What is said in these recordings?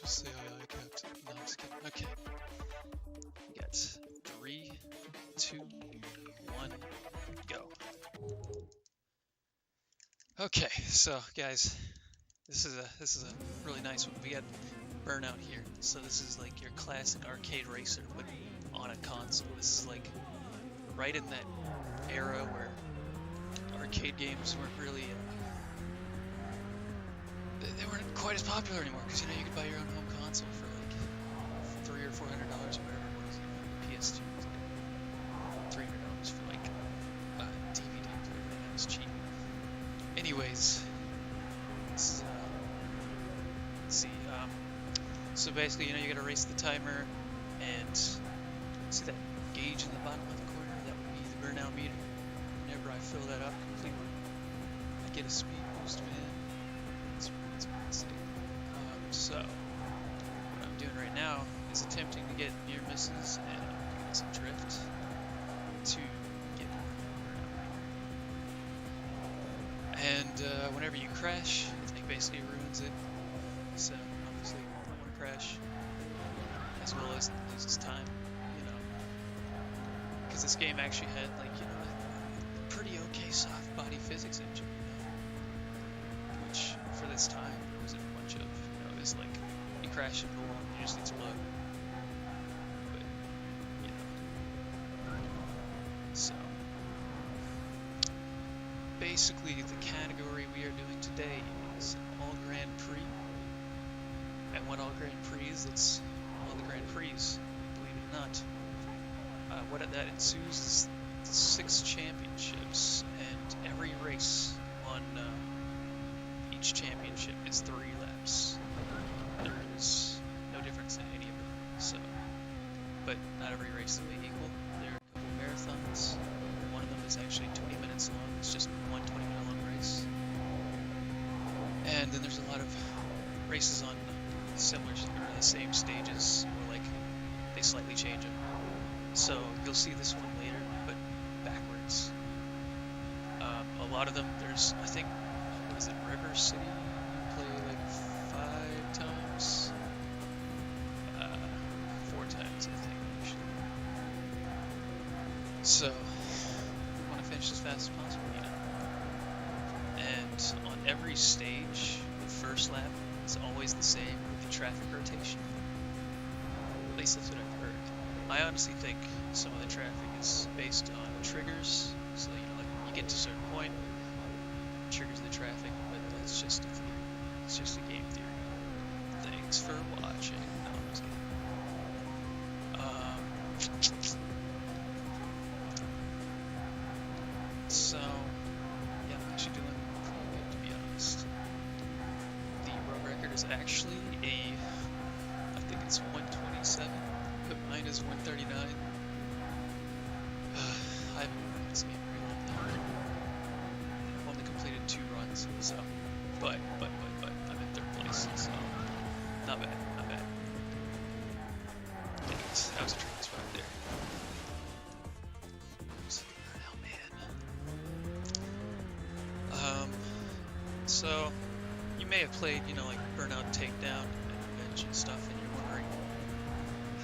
Say aye, Captain. No, I'm just kidding. Okay. We got 3, 2, 1, go. Okay, so guys, this is a really nice one. We got Burnout here. So this is like your classic arcade racer, but on a console. This is like right in that era where arcade games weren't really they weren't quite as popular anymore, because you could buy your own home console for like $300 or $400 or whatever it was. PS2 was like $300 for like DVD player. That was cheap. Anyways, this is let's see. So basically, you gotta race the timer, and see that gauge in the bottom left corner? That would be the burnout meter. Whenever I fill that up completely, I get a speed boost, man. It's sick. So what I'm doing right now is attempting to get near misses and some drift to get burnout. And whenever you crash, it basically ruins it. So obviously, I don't want to crash, as well as loses time. Because this game actually had a pretty okay soft body physics engine, which for this time there wasn't a bunch of, it was like you crash into a wall and you just explode. But so basically the category we are doing today is All Grand Prix, and what All Grand Prix is, it's all the Grand Prix, believe it or not. What that ensues is 6 championships, and every race on each championship is 3 laps. There is no difference in any of them. So, but not every race is equal. There are a couple marathons. One of them is actually 20 minutes long. It's just one 20-minute long race. And then there's a lot of races on similar or the same stages, or like they slightly change them. So you'll see this one later, but backwards. A lot of them, there's, I think, what is it, River City? You play like 5 times? 4 times, I think, actually. So, we want to finish as fast as possible, And on every stage, the first lap is always the same with the traffic rotation. At least that's what I've heard. I honestly think some of the traffic is based on triggers, so like when you get to a certain point, it triggers the traffic, but that's just a theory. It's just a game theory. Thanks for watching. No, I'm just kidding. So yeah, I'm actually doing pretty good, to be honest. The world record is actually I think it's 127. But mine is 139. I haven't worked this game very long now. I've only completed 2 runs, so but I'm in 3rd place, so not bad. Anyways, that was a train spot there. Oh man. So you may have played, like Burnout Takedown and Revenge and stuff, and you're wondering,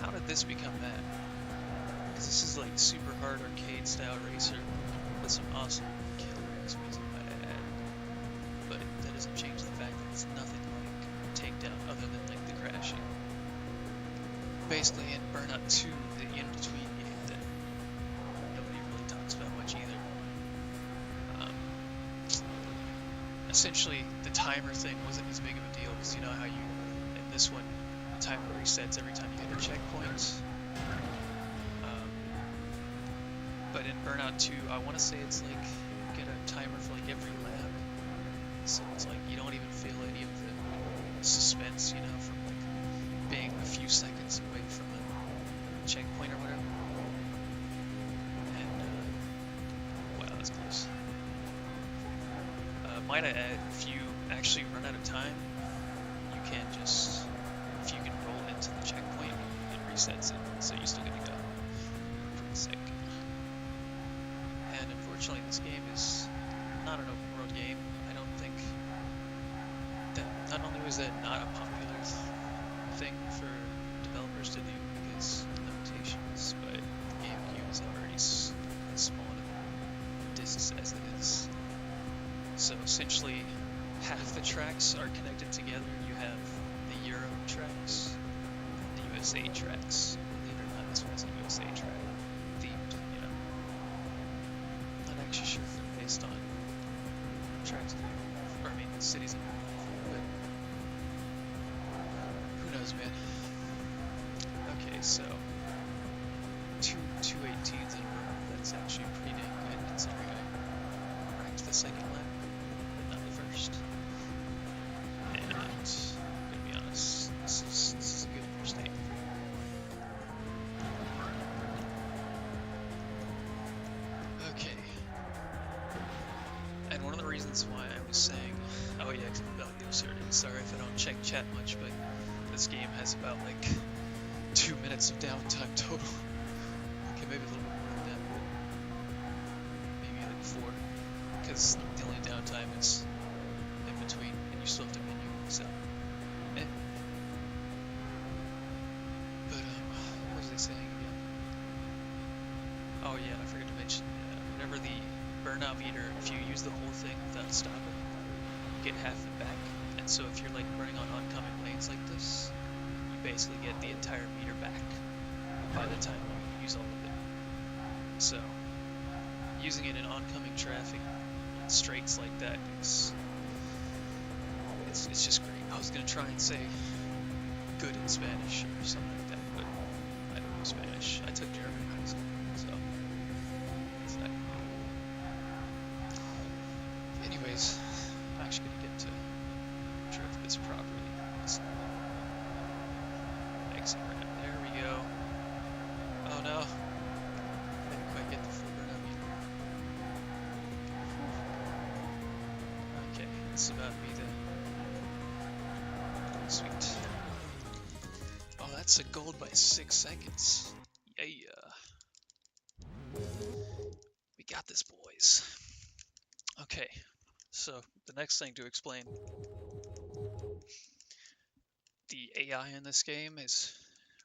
how did this become that? Because this is like super hard arcade style racer with some awesome killer ass music, might I add. But that doesn't change the fact that it's nothing like Takedown other than like the crashing. Basically in Burnout 2, the in-between game that nobody really talks about much either. Essentially the timer thing wasn't as big of a deal, because you know how in this one, timer resets every time you hit a checkpoint. But in Burnout 2, I want to say it's like you get a timer for like every lap. So it's like you don't even feel any of the suspense, from like being a few seconds away from a checkpoint or whatever. And wow, that's close. Might I add, if you actually run out of time, you can just, if you can roll into the checkpoint, it resets it, so you're still gonna go. Pretty sick. And unfortunately, this game is not an open world game. I don't think that, not only was that not a popular thing for developers to do because of limitations, but the GameCube is already small enough discs as it is. So essentially, half the tracks are connected together. You have the Euro tracks, the USA tracks. Believe it or not, this one has a USA track themed, you know. Not actually sure if they're based on tracks, or I mean, cities in real life, but who knows, man. Okay, so two 18s in a row. That's actually pretty dang good considering I ranked the second lap, but not the first. And I'm gonna be honest, this is a good first aid. Okay. And one of the reasons why I was saying, oh yeah, about the absurdity. Sorry if I don't check chat much, but this game has about like 2 minutes of downtime total. Okay, maybe a little bit more than that, but maybe like 4, because the only downtime is in between, and you still have to menu, so. But what was I saying again? Oh yeah, I forgot to mention, whenever the burnout meter, if you use the whole thing without stopping, you get half it back. And so if you're like running on oncoming lanes like this, you basically get the entire meter back by the time you use all of it. So using it in oncoming traffic on straights like that is it's just great. I was gonna try and say good in Spanish or something like that, but I don't know Spanish. I took German in high school, so it's not. Anyways, I'm actually gonna get to drift this properly. So, exit ramp. There we go. Oh no. Didn't quite get the full burnout meter. Okay, this is about to be the sweet. Oh, that's a gold by 6 seconds. Yeah. We got this, boys. Okay, so the next thing to explain. The AI in this game is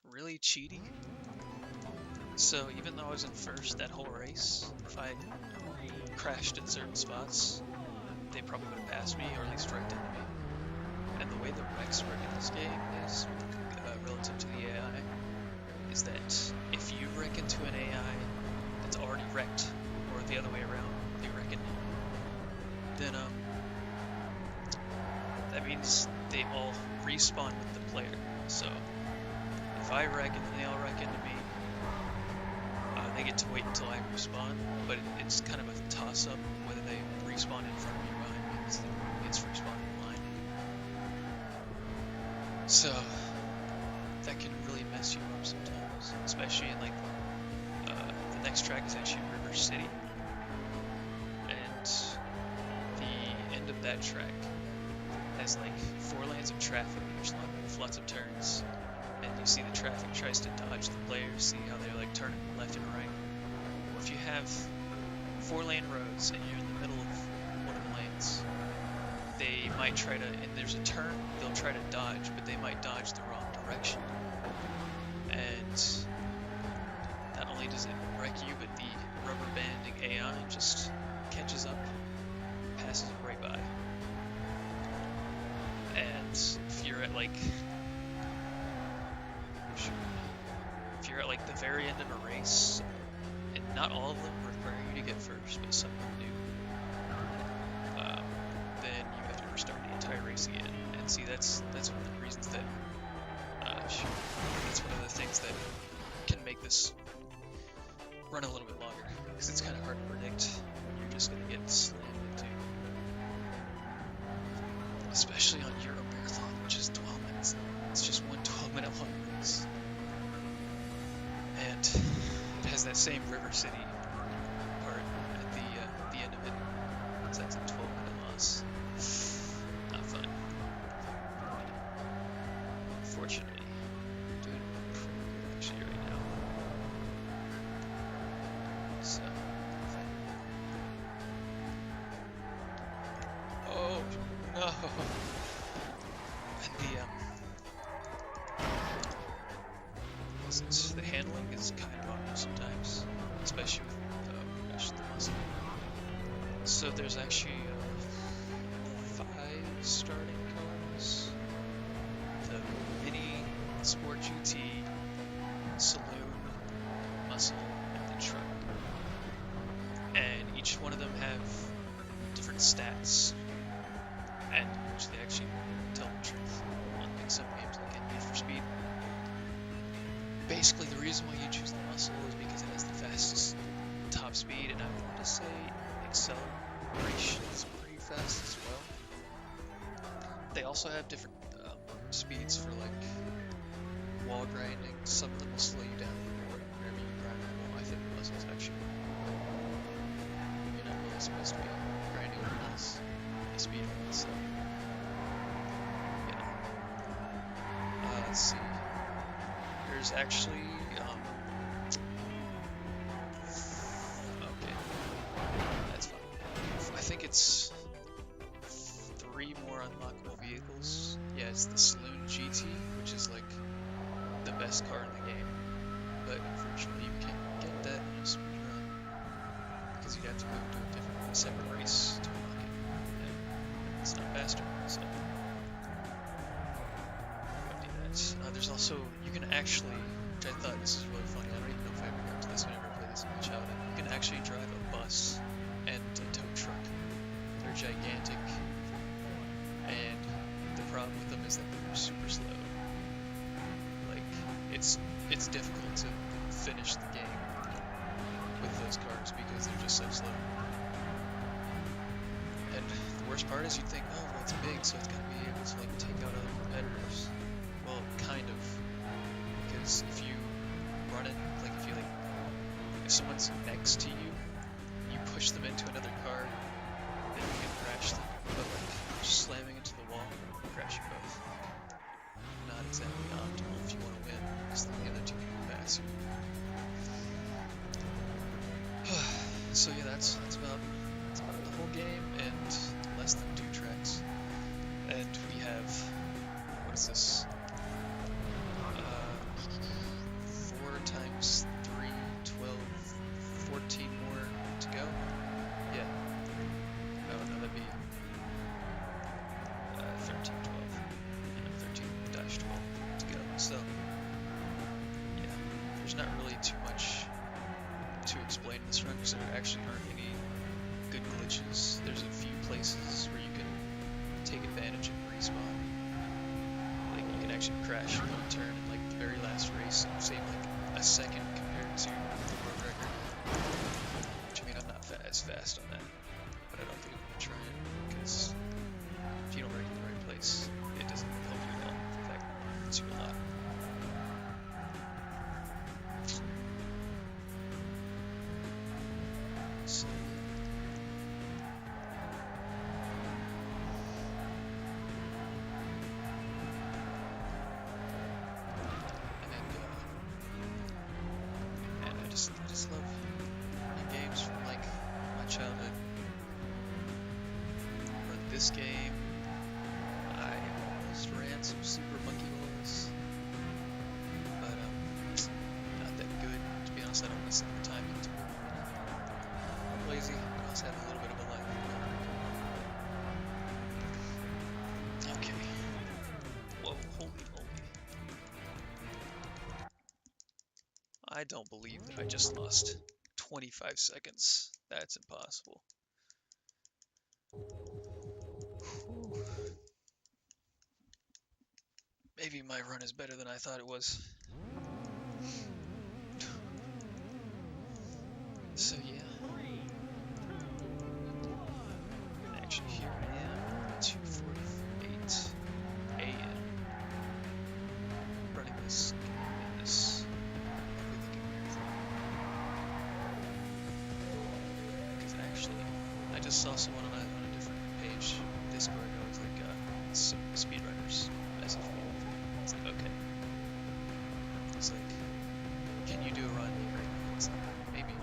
really cheaty. So even though I was in first that whole race, if I crashed at certain spots, they probably would have passed me, or at least wrecked into me. And the way the wrecks work in this game is, relative to the AI, is that if you wreck into an AI that's already wrecked, or the other way around, they wreck into you, then that means they all respawn with the player. So if I wreck and then they all wreck into me, they get to wait until I respawn, but it's kind of a toss-up whether they respawn in front of me or behind me, because everyone gets respawned in line. So that can really mess you up sometimes, especially in like the next track is actually River City, and the end of that track has like 4 lanes of traffic, there's lots of turns, and you see the traffic tries to dodge the players, see how they're like turning left and right. Well, if you have 4 lane roads and you're in the middle of one of the lanes, they might try to, and there's a turn, they'll try to dodge, but they might dodge the wrong direction. And not only does it wreck you, but the rubber banding AI just catches up, passes it right by. And if you're at like, the very end of a race, and not all of them require you to get first, but some of them do, then you have to restart the entire race again. And see, that's one of the reasons that, that's one of the things that can make this run a little bit longer, because it's kind of hard to predict when you're just going to get slammed into. Especially on Euro Marathon, which is 12 minutes long. It's just one 12-minute long race. And it has that same River City part at the end of it. So that's a 12-minute loss. Not fun. Unfortunately, I'm doing pretty good actually right now. So, oh no! And just the handling is kind of awkward sometimes, especially with the muscle. So there's actually 5 starting cars: the Mini, Sport GT, Saloon, Muscle, and the Truck. And each one of them have different stats, and which they actually tell the truth, unlike some games like Need for Speed. Basically, the reason why you choose the Muscle is because it has the fastest top speed, and I want to say acceleration is pretty fast as well. They also have different speeds for like wall grinding. Some of them will slow you down more whenever you grind a wall. I think the Muscle is actually, you're not really supposed to be grinding walls at speed runs, so yeah. Let's see. There's actually okay, that's fine. I think it's 3 more unlockable vehicles. Yeah, it's the Saloon GT, which is like the best car in the game, but unfortunately you can't get that in a speed run because you'd have to go to a separate race to unlock it, and it's not faster, so there's also, you can actually, which I thought this is really funny, I don't even know if I ever got to this, I never played this in my childhood, you can actually drive a bus and a tow truck. They're gigantic, and the problem with them is that they're super slow. Like, it's difficult to finish the game with those cars because they're just so slow. And the worst part is you'd think, oh, well, it's big, so it's gonna be able to like take out other competitors. Well, kind of, because if you run it, like if someone's next to you, you push them into another car, then you can crash them, but like just slamming into the wall will crash you both. Not exactly optimal if you want to win, because then the other two people pass you. So yeah, that's about the whole game, and less than 2 tracks. And we have, what is this? 4 times 3, 12, 14 more to go. Yeah. Oh no, that'd be 13, 12. Yeah, 13-12 to go. So, yeah, there's not really too much to explain in this run because there actually aren't any good glitches. There's a few places where you can take advantage of respawn. Like you can actually crash and turn in like the very last race and save like a second compared to the world record. Which I mean, I'm not as fast on that, but I don't think I'm gonna try it because if you don't wreck in the right place, it doesn't help you at all. In fact, it hurts you a lot. So, and I just love running games from like my childhood. Run this game. I almost ran some Super Monkey Balls, but not that good. To be honest, I don't want to spend the time into it. I'm lazy. I also have a little bit of a life. Okay. Whoa, holy moly. I don't believe that I just lost 25 seconds. That's impossible. Whew. Maybe my run is better than I thought it was. So yeah. And actually here I am, 2:48 a.m. running this in this. Because actually, I just saw someone on a different page, Discord, that was like some speedrunners messaged me. It's like, okay. It's like, can you do a run here? It's like, maybe.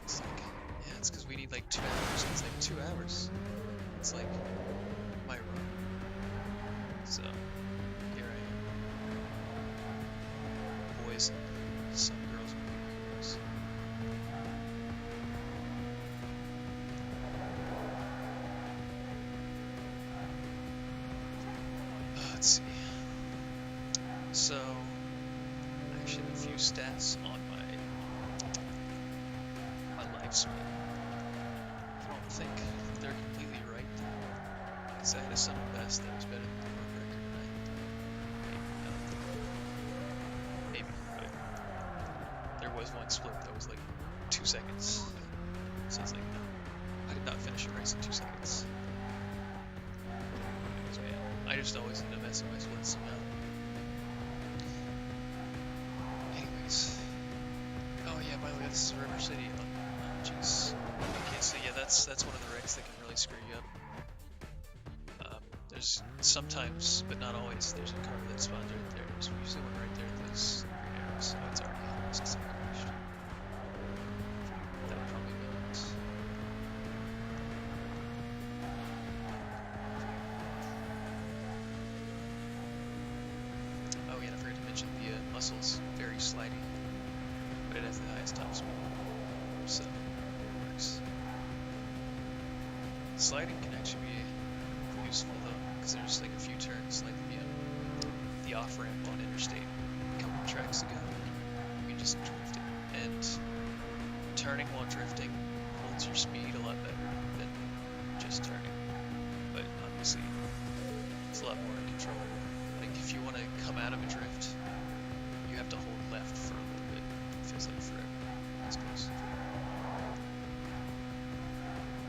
It's like, yeah, it's because we need like 2 hours. It's like 2 hours. It's like my run. So here I am. Let's see. So, I actually have a few stats on my lifespan. I don't think they're completely right, because I had a son of best that was better than the world record, and maybe, but there was one split that was like 2 seconds. So it's like, no, I did not finish a race in 2 seconds. So yeah, I just always end up messing my splits somehow. Anyways, oh yeah, by the way, this is River City. Oh, jeez. Okay, so yeah, that's one of the wrecks that can really screw you up. There's sometimes, but not always, there's a car that spawns right there. There's usually one right there with those green arrows, so it's already on risk since I crashed. That would probably be nice. Oh yeah, I forgot to mention the muscle's very slidey, but it has the highest top speed, so it works. Sliding can actually be useful though, because there's like a few turns, like the off-ramp on Interstate a couple tracks ago. You can just drift it, and turning while drifting holds your speed a lot better than just turning. But obviously, it's a lot more controllable. Like if you want to come out of a drift, you have to hold left for a little bit. It feels like forever. That's close.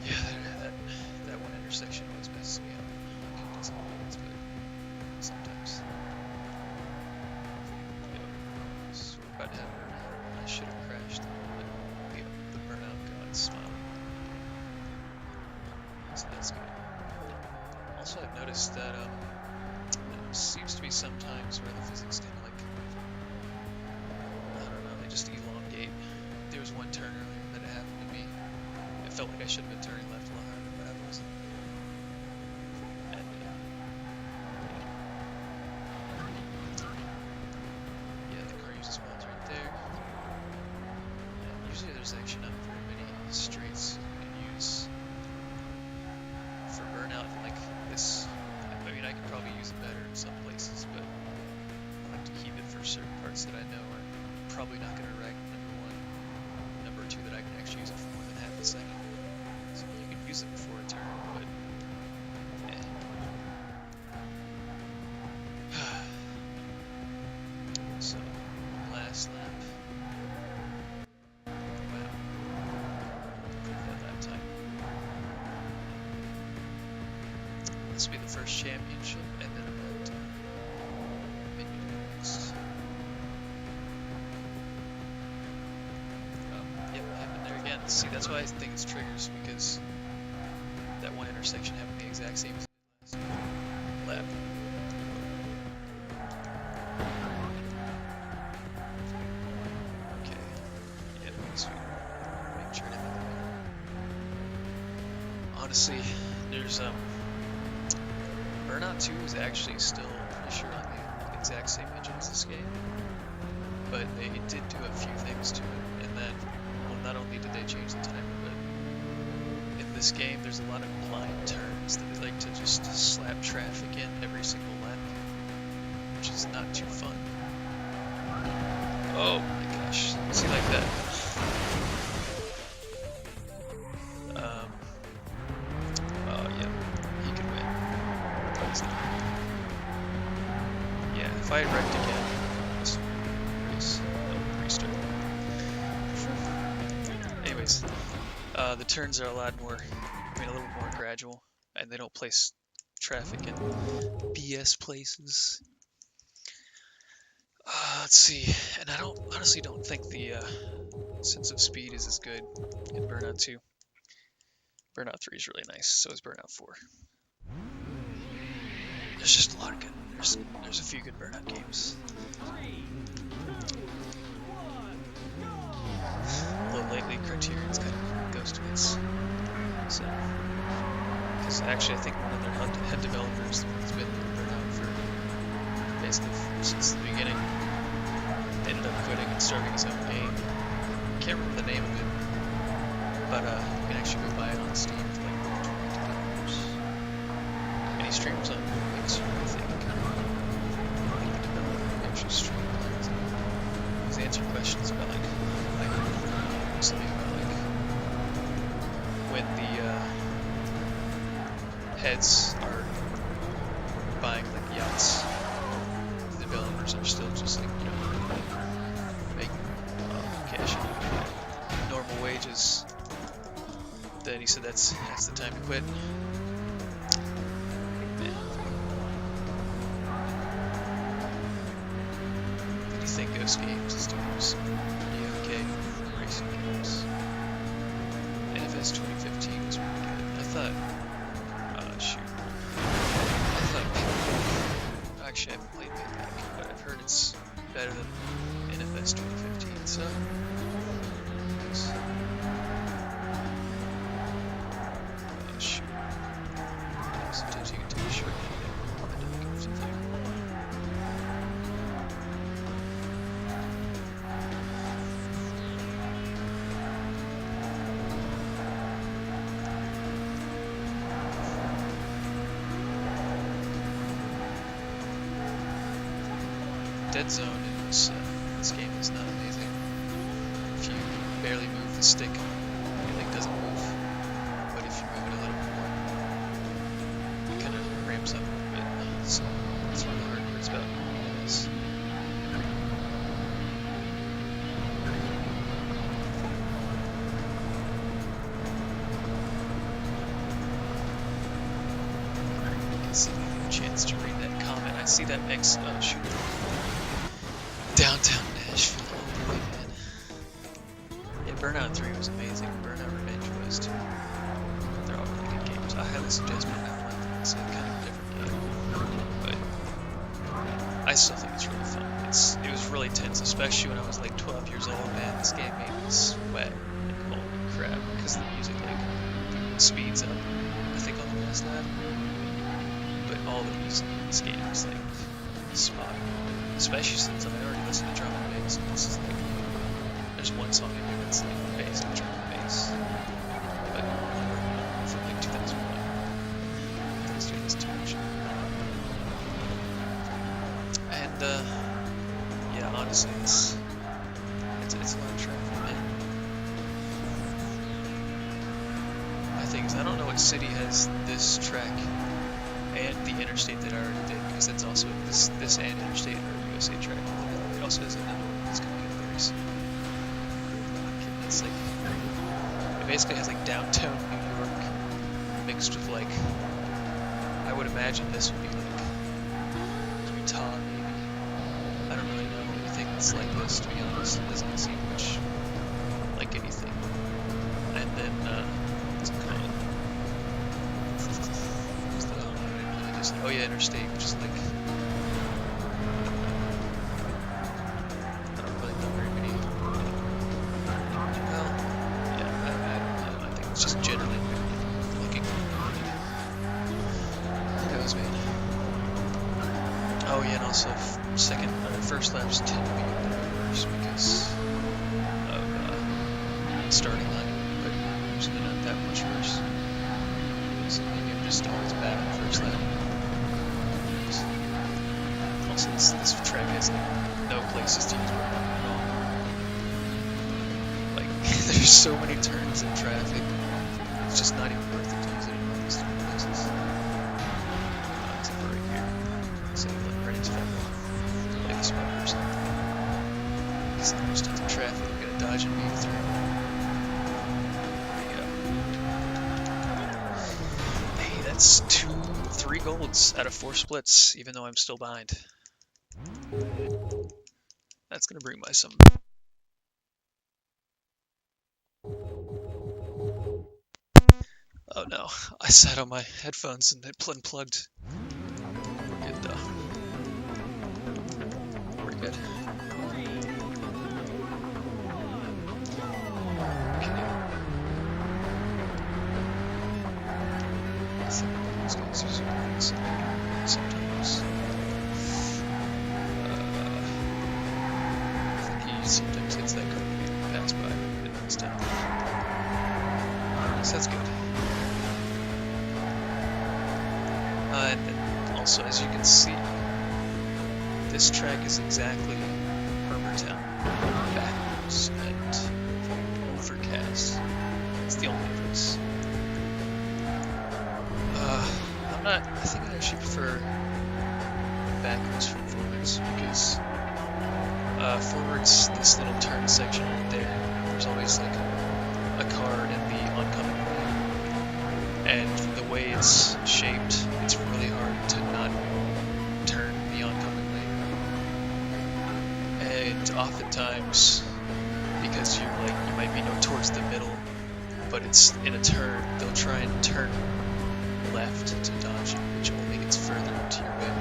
Yeah, that one intersection always messes me up. It doesn't always, but sometimes. Yep. So we're about to have burnout. I should have crashed, but the burnout god smiling. So that's good. Also, I've noticed that there seems to be some times where the physics kind of like, I don't know, they just elongate. There was one turn earlier that it happened to me. It felt like I should have been turning left a lot harder, but I wasn't. And yeah, the car uses welds right there. And usually there's actually not very many straights you can use for burnout like this. I mean, I could probably use it better in some places, but I like to keep it for certain parts that I know are probably not going to wreck. Number one, number two, that I can actually use it for more than half a second. So you can use it before a turn, but so last lap. Wow. Good that lap time. This will be the first championship, and then I'm at menu next. Yep, happened there again. See, that's why I think it's triggers, because that one intersection happened the exact same as last lap. Okay. Yep, sweet. Make sure I didn't make that. Honestly, there's Burnout 2 is actually still pretty sure on the exact same engine as this game, but they did do a few things to it, and then, well, not only did they change the timer, but in this game there's a lot of blind turns that they like to just slap traffic in every single lap, which is not too fun. Oh my gosh, see, like that. Oh yeah, he could win. Yeah, if I had wrecked again, this race, that would restart. Anyways, the turns are a lot more, a little more gradual, and they don't place traffic in BS places. Let's see, and I honestly don't think the sense of speed is as good in Burnout 2. Burnout 3 is really nice, so is Burnout 4. There's just a lot of good, there's a few good Burnout games. Although lately Criterion's kind of goes to its, so, because actually I think one of their head developers has been doing Burnout for basically since the beginning. Ended up quitting and starting his own game. Can't remember the name of it, but you can actually go buy it on Steam for like $22. And he streams on Mixer, I think. questions about like something about like when the heads are buying like yachts, the developers are still just like, you know, making cash at normal wages. Then he said that's the time to quit. Did you think Ghost Games Studios, okay, racing games? NFS 2015 was really good. I thought, actually I haven't played Payback, but I've heard it's better than NFS 2015, so sometimes you can take a short Dead zone in this game is not amazing. If you barely move the stick, everything doesn't move. But if you move it a little more, it kind of ramps up a little bit. So that's one of the hard parts about this. See if I get a chance to read that comment. I see that next shoot. Downtown Nashville, oh boy, man. Yeah, Burnout 3 was amazing. Burnout Revenge was too. They're all really good games. I highly suggest Burnout 1. It's a kind of a different game, but I still think it's really fun. It was really tense, especially when I was like 12 years old. Man, this game made me sweat. Like, holy crap, because the music like speeds up. I think on the last lap. But all the music in this game is like spot on. Especially since I already listened to drum and bass. This is like, there's one song in here that's like bass and drum and bass. But from like 2001. Thanks to this too much. And yeah, honestly, it's a lot of traffic, man. My thing is, I don't know what city has this track and the interstate that I already did, because that's also this and interstate are USA track. It also has another one that's coming up very soon. It's like, it basically has like downtown New York mixed with like, I would imagine this would be like Utah maybe. I don't really know anything that's like this, to be honest. It doesn't seem much like anything. And then what's it called? Oh yeah, interstate, which is like, I don't really know very many. Well, yeah, I think it's just generally looking. Who knows, man? Oh yeah, and also first lap's 10 feet worse because of starting line, but usually not that much worse. So maybe I'm just always bad on the first lap. Also, this track has like no places to use burnout at all. Like, there's so many turns and traffic, it's just not even worth it to use it in all these different places. Except for right here. So like right into that like a spot or something. Because there's tons of traffic, you gotta dodge and weave through. There you go. Hey, that's 3 golds out of 4 splits, even though I'm still behind. That's gonna bring my some. Oh no, I sat on my headphones and it unplugged. We're good though. We're good. Okay. Some of those guys use it sometimes. Sometimes hits that curve and pass by, but it knocks down. So that's good. And then also, as you can see, this track is exactly Herbertown back clouds and overcast. That's the only difference. I think I actually prefer backwards from forwards because forwards, this little turn section right there, there's always like a car in the oncoming lane, and the way it's shaped, it's really hard to not turn the oncoming lane. And oftentimes, because you might be towards the middle, but it's in a turn, they'll try and turn left to dodge you, which only gets further into your way.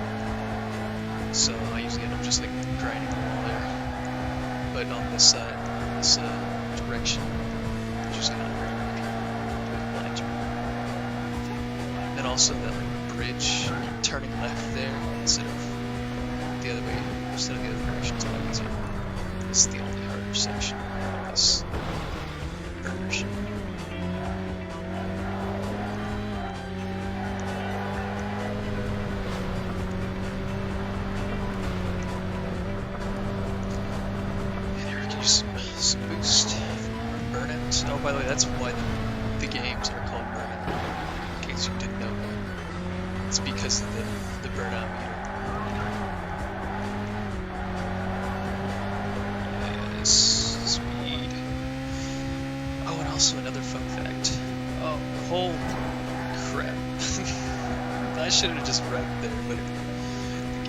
So I usually end up just grinding along there. But on this side, this direction, it's just not very good. And also that bridge, turning left there instead of the other way, instead of the other direction is what I can see. This is the only harder section of this version. Some boost from Burnout. Oh, by the way, that's why the games are called Burnout, in case you didn't know that. It's because of the Burnout meter. Yes, speed. Oh, and also another fun fact. Oh, holy crap. I should have just wrecked there, but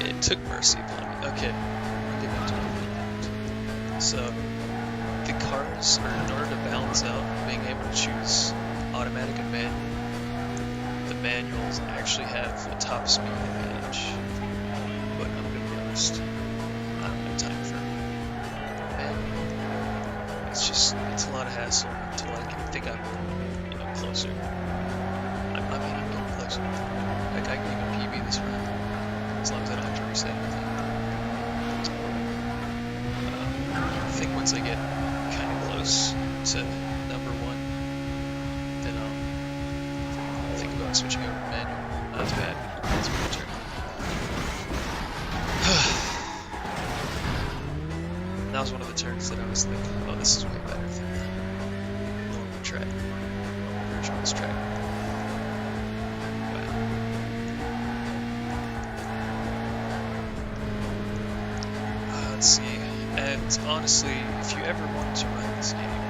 it took mercy upon me. Okay, I'll get back to it. So, the cars, in order to balance out being able to choose automatic and manual, the manuals actually have a top speed advantage. But I'm gonna be honest, I don't have time for manual. It's a lot of hassle until I think I'm, closer. I mean, I'm getting closer. I can even PB this round, as long as I don't have to reset anything. I think once I get kind of close to number 1, then I'll think about switching over to manual. Not too bad. It's my turn. That was one of the turns that I was like, oh, this is way better than the normal track. Normal version of this track. Wow. Let's see. And honestly, if you ever want to run this game,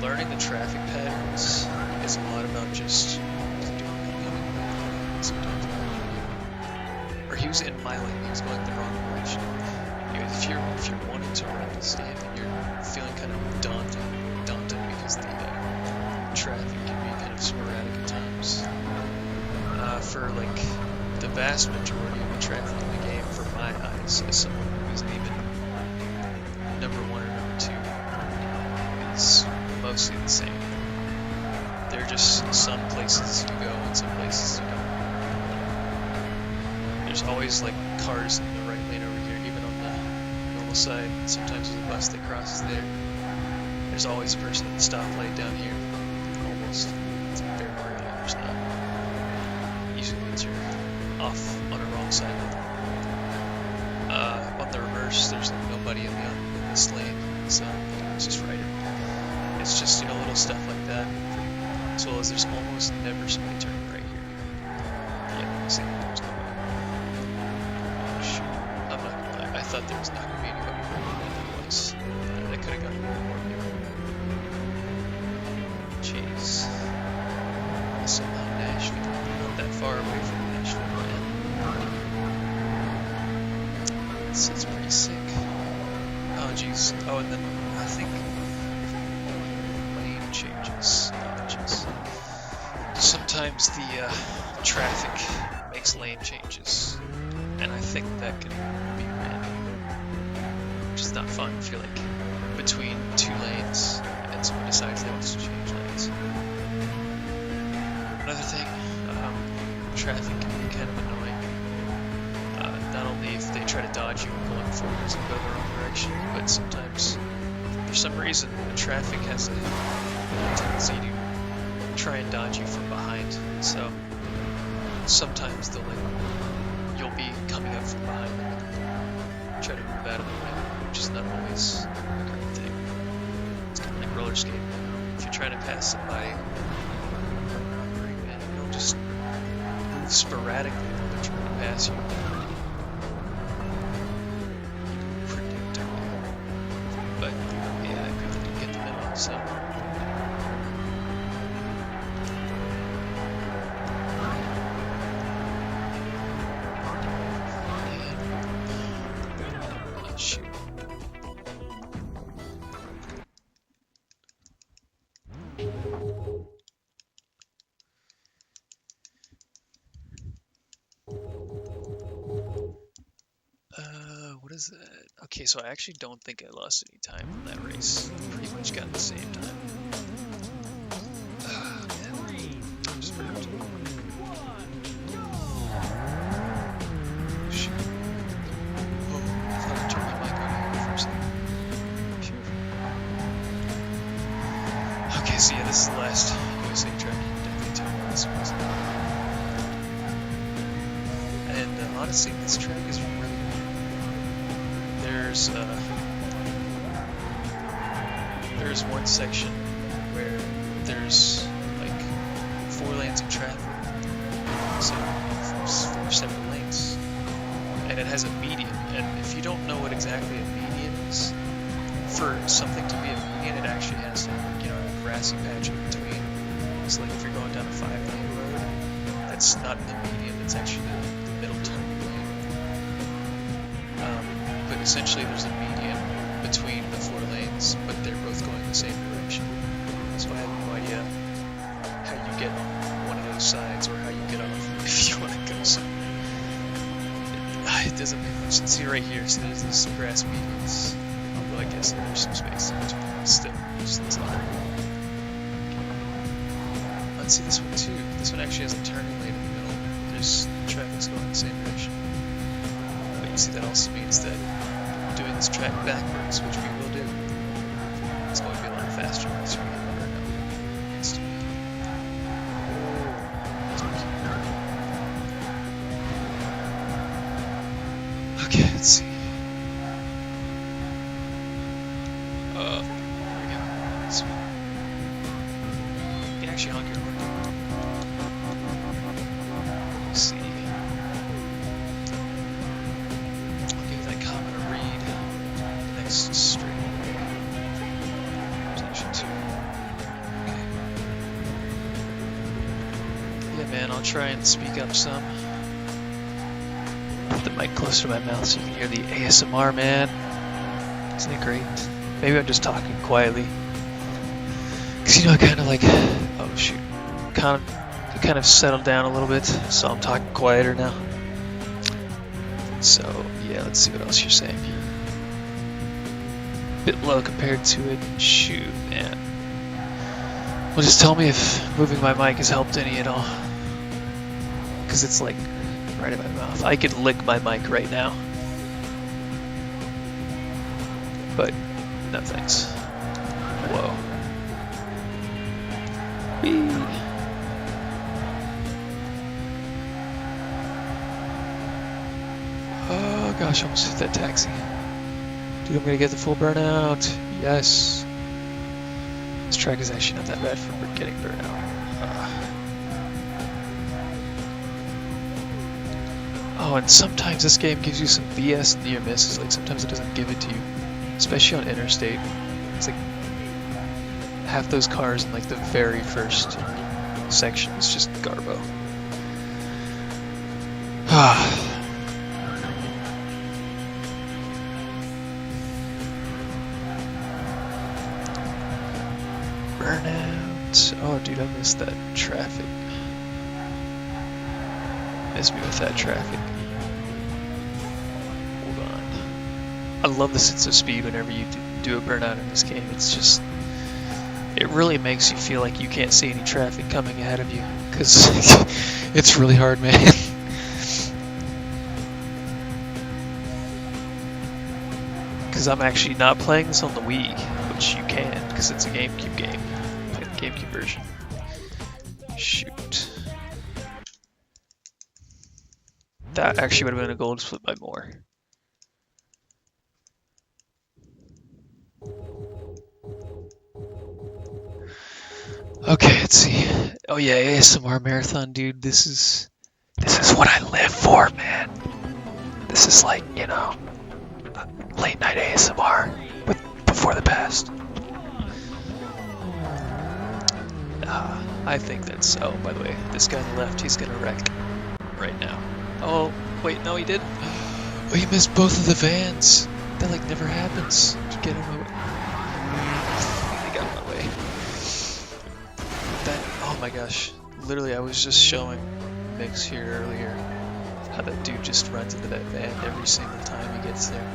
learning the traffic patterns is a lot about just doing sometimes. Or he was in my lane, he was going the wrong direction. If you're wanting to run this game and you're feeling kind of daunted because the traffic can be kind of sporadic at times. For the vast majority of the traffic in the game, for my eyes, as someone who isn't even number 1 or number 2, is mostly the same. There are just some places you go and some places you don't. There's always cars in the right lane over here, even on the normal side. Sometimes there's a bus that crosses there. There's always a person at the stoplight down here. Almost. It's very rarely there's not. Usually means you're off on the wrong side of it. On the reverse, there's nobody in this lane, so it's just right. It's just little stuff like that, as well as there's almost never somebody turning right here. Yeah, see, there's nobody. Oh shoot, I'm not gonna lie, I thought there was not gonna be anybody right here, but there was. I could have gotten more people. Jeez. Also not Nashville, not that far away from Nashville, man. It's pretty sick. Oh jeez. Oh, and then I think lane changes. Sometimes the traffic makes lane changes, and I think that can be random, which is not fun if you're between 2 lanes and someone decides they want to change lanes. Another thing, traffic can be kind of annoying. Not only if they try to dodge you going forwards and go the wrong direction, but sometimes, for some reason, the traffic has a tendency to try and dodge you from behind. So sometimes you'll be coming up from behind them and try to move out of the way. which is not always a great thing. It's kind of like roller skating. If you're trying to pass somebody, man, you don't just move sporadically while they're trying to pass you. Predictably. But yeah, I really didn't get the memo, so. Shoot. What is that? Okay, so I actually don't think I lost any time from that race. Pretty much got the same time. Man. I'm just burnt. Shoot. Oh, I thought I turned my mic on here for a second. Phew. Okay, so yeah, this is the last USA track. Definitely turn on this one. And honestly, this track is really good. There's one section where there's like 4 lanes of traffic, so 4 separate lanes, and it has a median. And if you don't know what exactly a median is, for something to be a median, it actually has to have, you know, a grassy patch in between. So like if you're going down a 5-lane road, that's not the median; it's actually the middle turning lane. But essentially, there's a median between the 4 lanes, but they're both going the same direction. So I have no idea how you get on one of those sides or how you get off if you want to go somewhere. It doesn't make much sense. See right here, so there's this grass medians. Although I guess there's some space in between. Still, just looks odd. Let's see this one too. This one actually has a turning lane in the middle. There's traffic's going the same direction. But you see that also means that doing this track backwards, which we will do, it's going to be a lot faster once we get burnout. Needs to be. Okay, let's see. Here we go. Sweet. You can actually honk your horn. Let's see. Straight section 2. Okay. Yeah, man, I'll try and speak up some. Put the mic closer to my mouth so you can hear the ASMR, man. Isn't it great? Maybe I'm just talking quietly. Cause you know, I kind of like, oh shoot, kind of settled down a little bit, so I'm talking quieter now. So yeah, let's see what else you're saying. Bit low compared to it. Shoot, man. Well, just tell me if moving my mic has helped any at all. Because it's like right in my mouth. I could lick my mic right now. But no thanks. Whoa. Whee. Oh gosh, I almost hit that taxi. Dude, I'm gonna get the full burnout. Yes. This track is actually not that bad for getting burnout. Oh, and sometimes this game gives you some BS near misses. Like sometimes it doesn't give it to you, especially on interstate. It's like half those cars in like the very first section is just garbo. Burnout. Oh, dude, I missed that traffic. Missed me with that traffic. Hold on. I love the sense of speed whenever you do a burnout in this game. It's just, it really makes you feel like you can't see any traffic coming ahead of you, because it's really hard, man. Because I'm actually not playing this on the Wii, which you can, because it's a GameCube game. Play the GameCube version. Shoot. That actually would have been a gold split by more. Okay, let's see. Oh yeah, ASMR marathon, dude. This is what I live for, man. This is like, you know, late night ASMR with before the past. I think that's. Oh, by the way, this guy on the left, he's gonna wreck right now. Oh, wait, no, he did. Oh, he missed both of the vans. That like never happens. Just get him away. They got him away. That. Oh my gosh. Literally, I was just showing Mix here earlier how that dude just runs into that van every single time he gets there.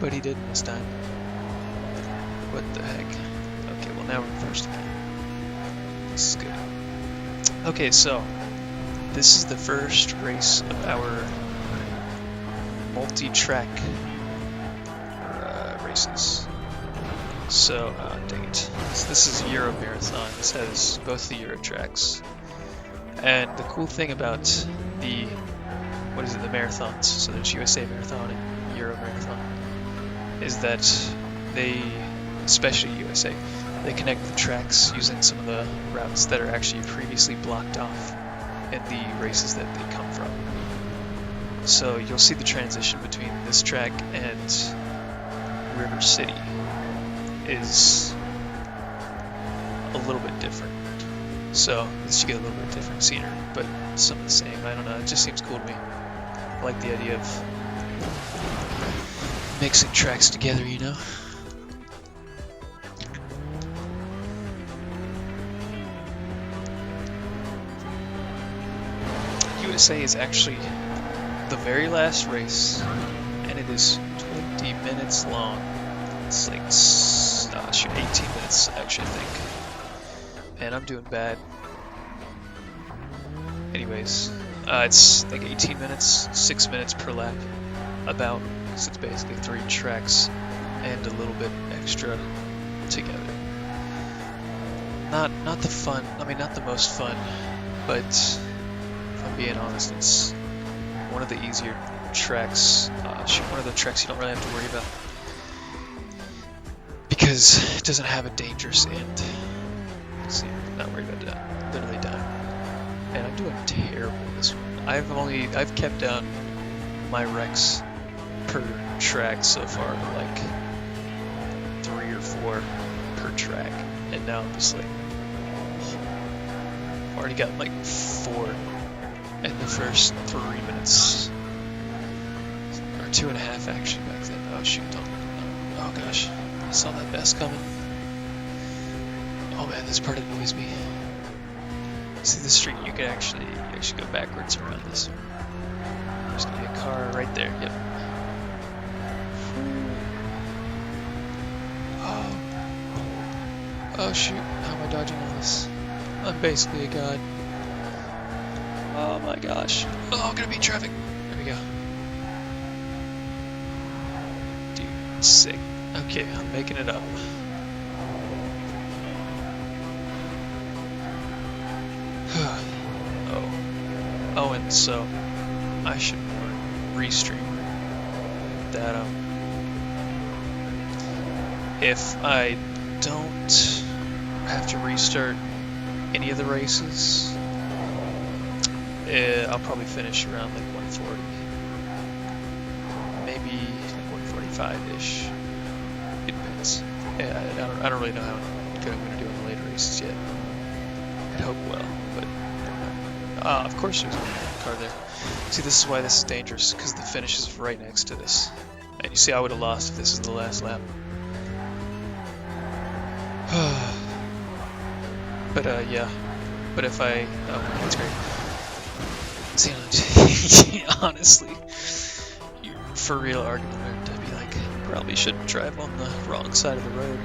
But he didn't this time. What the heck? Okay, well now we're first again. This is good. Okay, so this is the first race of our multi-track races. So, dang it. So this is Euro Marathon. This has both the Euro tracks. And the cool thing about the, the marathons, so there's USA Marathon and Euro Marathon, is that they, especially USA, they connect the tracks using some of the routes that are actually previously blocked off in the races that they come from. So you'll see the transition between this track and River City is a little bit different. So at least you get a little bit different scenery, but some of the same. I don't know, it just seems cool to me. I like the idea of mixing tracks together, you know? USA is actually the very last race, and it is 20 minutes long. It's like, 18 minutes actually, I think. And I'm doing bad. Anyways, it's like 18 minutes, 6 minutes per lap, about, because it's basically 3 tracks and a little bit extra together. Not the fun, I mean not the most fun, but if I'm being honest, it's one of the easier tracks, one of the tracks you don't really have to worry about, because it doesn't have a dangerous end. See, not worried about that. Literally dying. And I'm doing terrible this one. I've kept down my wrecks per track so far to like 3 or 4 per track, and now I'm just like, I've already got like 4 in the first 3 minutes, or 2.5 actually back then. Oh shoot! Oh gosh, I saw that vest coming. Oh man, this part annoys me. See the street, you could actually go backwards around this. There's gonna be a car right there. Yep. Oh shoot! How am I dodging all this? I'm basically a god. Oh my gosh! Oh, I'm gonna beat traffic. There we go. Dude, sick. Okay, I'm making it up. Oh, and so I should restream that if I don't have to restart any of the races, I'll probably finish around like 140, maybe like 145-ish. It depends. Yeah, I don't really know how good I'm gonna do in the later races yet. I'd hope well, but of course there's a car there. See, this is why this is dangerous, because the finish is right next to this. And you see, I would have lost if this is the last lap. But yeah. But if I... Oh, that's great. See, honestly, for real argument, I'd be like, probably shouldn't drive on the wrong side of the road.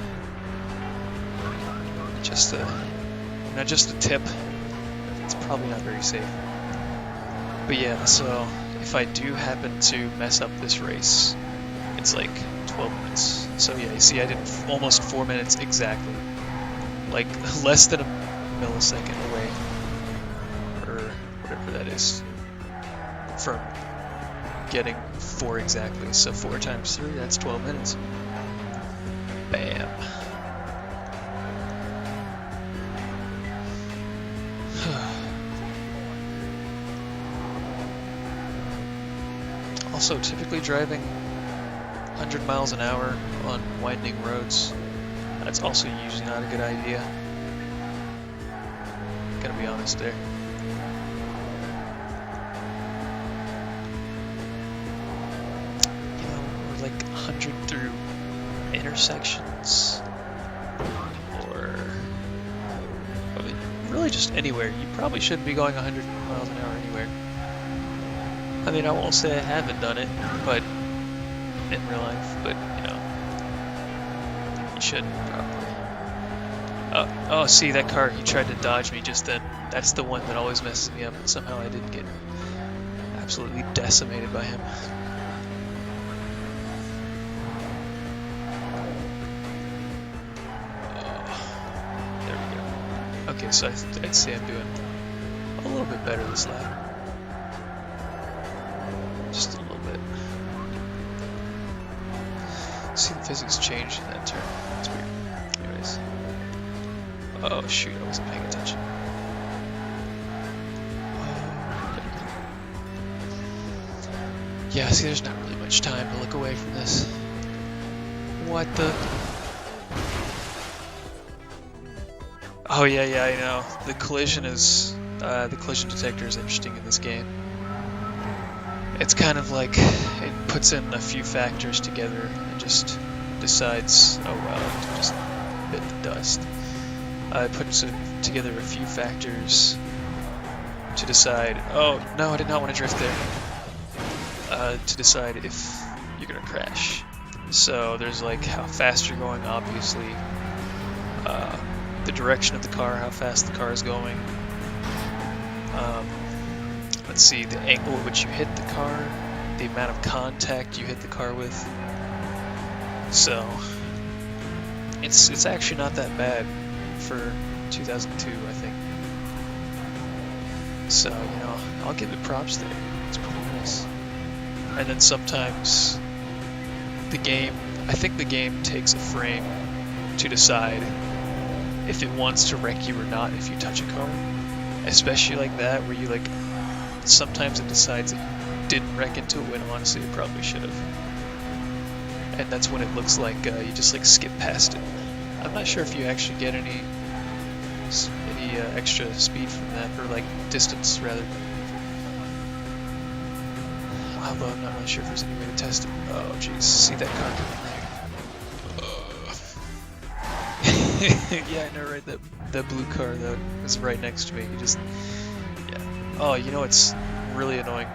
Just a tip. It's probably not very safe. But yeah, so if I do happen to mess up this race, it's like 12 minutes. So yeah, you see I did almost 4 minutes exactly. Like less than a millisecond away, or whatever that is, from getting 4 exactly. So 4 times 3, that's 12 minutes. Bam. Also, typically driving 100 miles an hour on winding roads, that's also usually not a good idea. Gotta be honest there. You know, or like 100 through intersections, or I mean, really just anywhere. You probably shouldn't be going 100 miles an hour anywhere. I mean, I won't say I haven't done it, but in real life, but you know, you shouldn't probably. Oh, see that car? He tried to dodge me just then. That's the one that always messes me up, and somehow I didn't get absolutely decimated by him. There we go. Okay, so I'd say I'm doing a little bit better this lap. Just a little bit. See the physics change in that turn. It's weird. Anyways. Oh shoot, I wasn't paying attention. Yeah, see, there's not really much time to look away from this. What the? Oh yeah, I know. The collision detector is interesting in this game. It's kind of like it puts in a few factors together and just decides, oh well, I just bit the dust. It puts together a few factors to decide, oh no, I did not want to drift there, to decide if you're going to crash. So there's like how fast you're going, obviously, the direction of the car, how fast the car is going, let's see, the angle at which you hit the car, the amount of contact you hit the car with. So it's actually not that bad for 2002, I think. So, you know, I'll give it props there. It's pretty nice. And then sometimes I think the game takes a frame to decide if it wants to wreck you or not if you touch a car. Especially like that, where you like, sometimes it decides that you didn't wreck into it when honestly it probably should have. And that's when it looks like you just like skip past it. I'm not sure if you actually get any extra speed from that, or like distance rather. Although I'm not really sure if there's any way to test it. Oh jeez, see that car coming there? Yeah, I know, right? That blue car that was right next to me. Yeah. Oh, you know it's really annoying.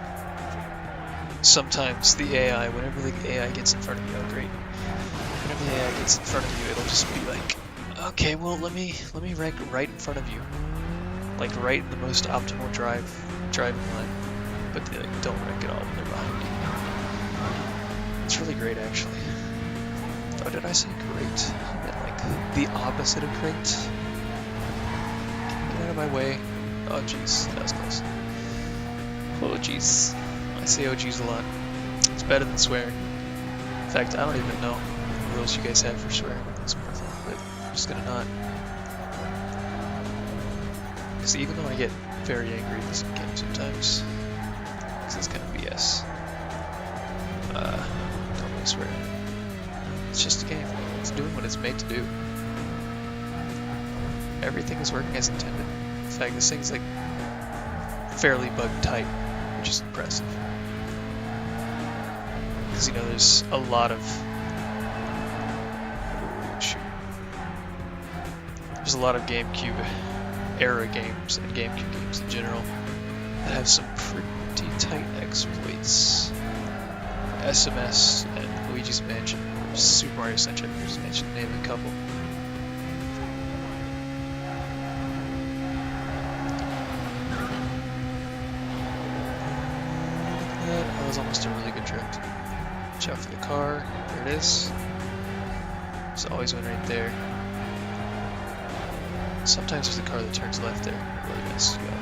Sometimes the AI, whenever the AI gets in front of you, oh great. Whenever the AI gets in front of you, it'll just be like, okay, well let me wreck right in front of you, like right in the most optimal driving line, but they like, don't wreck at all when they're behind you. It's really great, actually. Oh, did I say great? I meant like the opposite of great. Can you get out of my way? Oh jeez, that was close. Oh jeez. I say oh geez a lot. It's better than swearing. In fact, I don't even know what rules you guys have for swearing in this marathon, but I'm just gonna not. Because even though I get very angry at this game sometimes, because it's kind of BS, don't really swear. It's just a game. It's doing what it's made to do. Everything is working as intended. In fact, this thing's like fairly bug tight, which is impressive. Because, you know, there's a lot of... There's a lot of GameCube era games and GameCube games in general that have some pretty tight exploits. SMS and Luigi's Mansion, or Super Mario Sunshine, Luigi's Mansion, to name a couple. That was almost a really good drift. Watch out for the car. There it is. There's always one right there. Sometimes there's a car that turns left there. It really messes you up.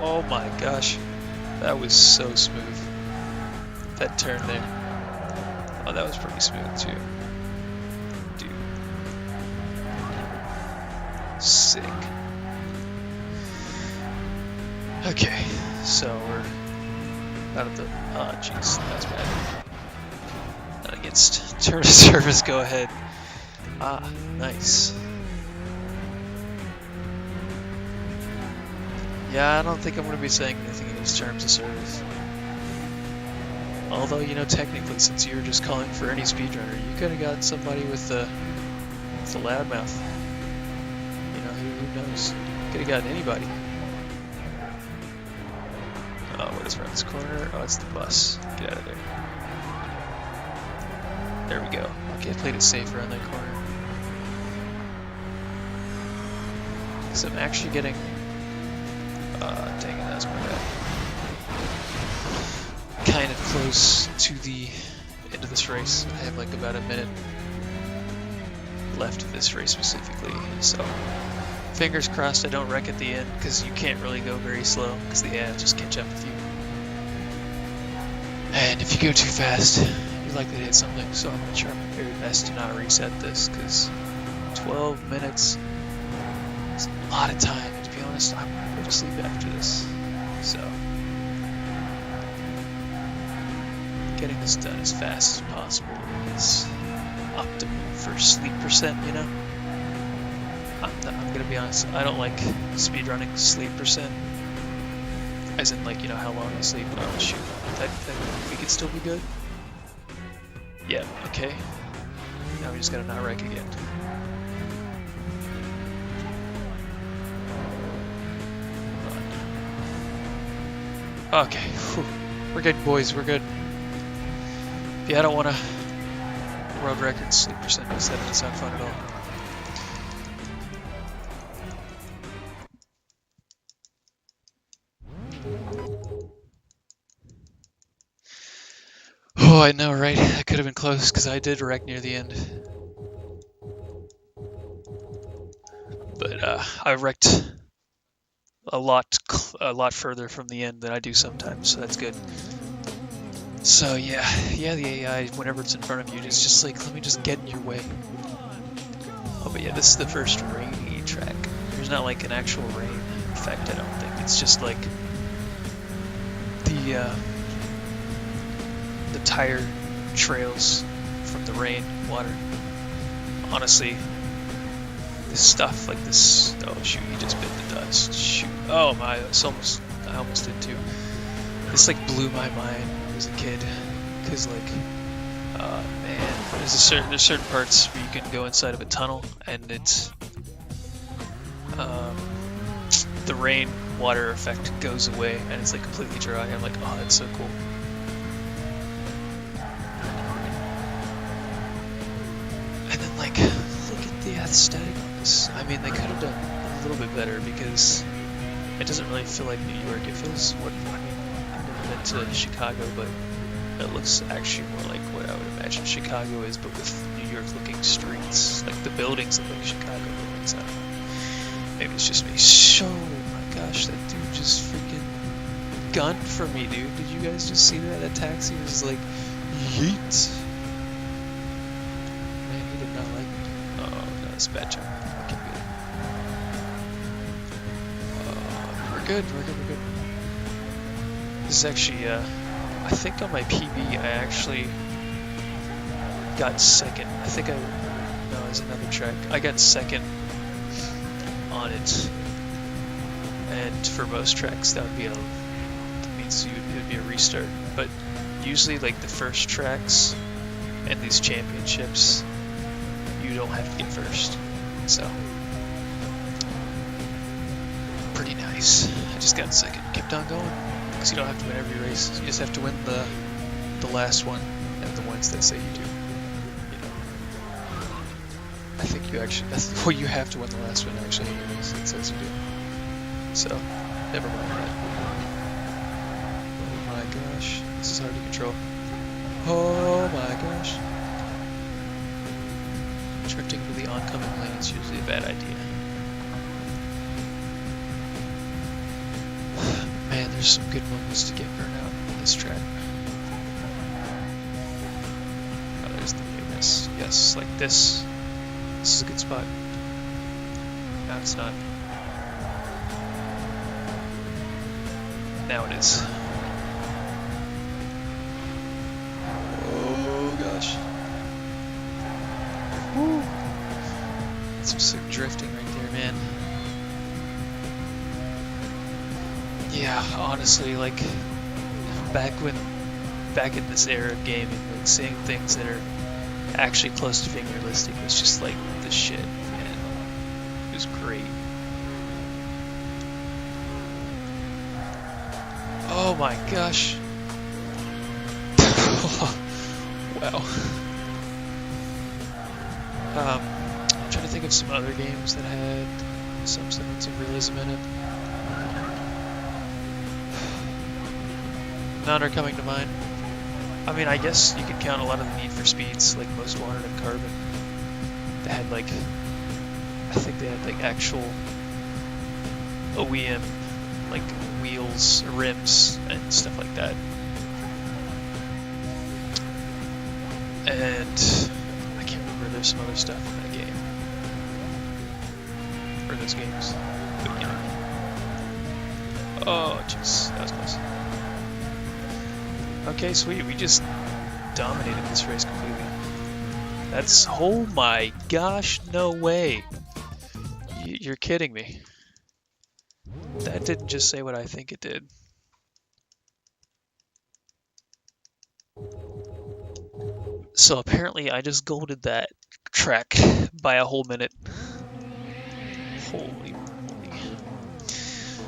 Oh my gosh. That was so smooth. That turn there. Oh, that was pretty smooth too. Dude. Sick. Okay, so we're out of the. Oh, jeez, that's bad. Not against turn of service. Go ahead. Ah, nice. Yeah, I don't think I'm going to be saying anything against terms of service. Although, you know, technically, since you were just calling for any speedrunner, you could have got somebody with the loudmouth. You know, who knows? Could have gotten anybody. Oh, what is around this corner? Oh, it's the bus. Get out of there. There we go. Okay, I played it safe around that corner. So I'm actually getting... dang it, that's my bad. Kind of close to the end of this race. I have like about a minute left of this race specifically, so fingers crossed I don't wreck at the end, because you can't really go very slow, because the AI will just catch up with you. And if you go too fast, you're likely to hit something, so I'm going to try my very best to not reset this, because 12 minutes is a lot of time, and to be honest, I'm going to go to sleep after this. So getting this done as fast as possible is optimal for sleep percent, you know? I'm gonna be honest, I don't like speedrunning sleep percent. As in, like, you know, how long I sleep. Oh, shoot. That we could still be good? Yeah, okay. Now we just gotta not wreck again. Okay, whew. We're good, boys, we're good. Yeah, I don't want to world record sleep percent, because that doesn't sound fun at all. Oh, I know, right? That could have been close, because I did wreck near the end. But I wrecked a lot further from the end than I do sometimes, so that's good. So yeah, the AI, whenever it's in front of you, is just like, let me just get in your way. Oh, but yeah, this is the first rainy track. There's not like an actual rain effect, I don't think. It's just like the tire trails from the rain water. Honestly, this stuff like this. Oh shoot, you just bit the dust. Shoot. Oh my, I almost did too. This like blew my mind as a kid, because like, man, there's certain parts where you can go inside of a tunnel and it's the rain water effect goes away and it's like completely dry. I'm like, oh, that's so cool. And then like, look at the aesthetic on this. I mean, they could have done a little bit better, because it doesn't really feel like New York. It feels what I mean. I've never been to Chicago, but it looks actually more like what I would imagine Chicago is, but with New York looking streets. Like the buildings look like Chicago buildings. I don't know. Maybe it's just me. So, oh my gosh, that dude just freaking gunned for me, dude. Did you guys just see that? That taxi was like, yeet. Man, he did not like me. Oh, no, that's a bad turn. Okay, good. We're good. This is actually, I think on my PB, I actually got second. I think no, there's another track. I got second on it. And for most tracks, that would be that means it would be a restart. But usually, like the first tracks and these championships, you don't have to get first. So, pretty nice. I just got second. Kept on going. Because you don't have to win every race. You just have to win the last one and the ones that say you do. You know. I think you actually, well, you have to win the last one actually anyways. It says you do. So, never mind that. Oh my gosh. This is hard to control. Oh my gosh. Drifting to the oncoming lane is usually a bad idea. Man, there's some good moments to get Burnout on this track. Oh, there's the newness. Yes, like this. This is a good spot. No, it's not. Now it is. Oh gosh. Woo. Some sick drifting right there, man. Yeah, honestly, like back in this era of gaming, like seeing things that are actually close to being realistic was just like the shit, man. It was great. Oh my gosh. Wow. I'm trying to think of some other games that had some semblance of realism in it. None are coming to mind. I mean, I guess you could count a lot of the Need for Speeds, like Most Wanted and Carbon. They had like, I think they had like actual OEM, like wheels, rims, and stuff like that. And I can't remember, there's some other stuff in that game. Or those games. But you know. Oh, jeez, that was close. Okay, sweet, we just dominated this race completely. That's, oh my gosh, no way. You're kidding me. That didn't just say what I think it did. So apparently I just golded that track by a whole minute. Holy moly.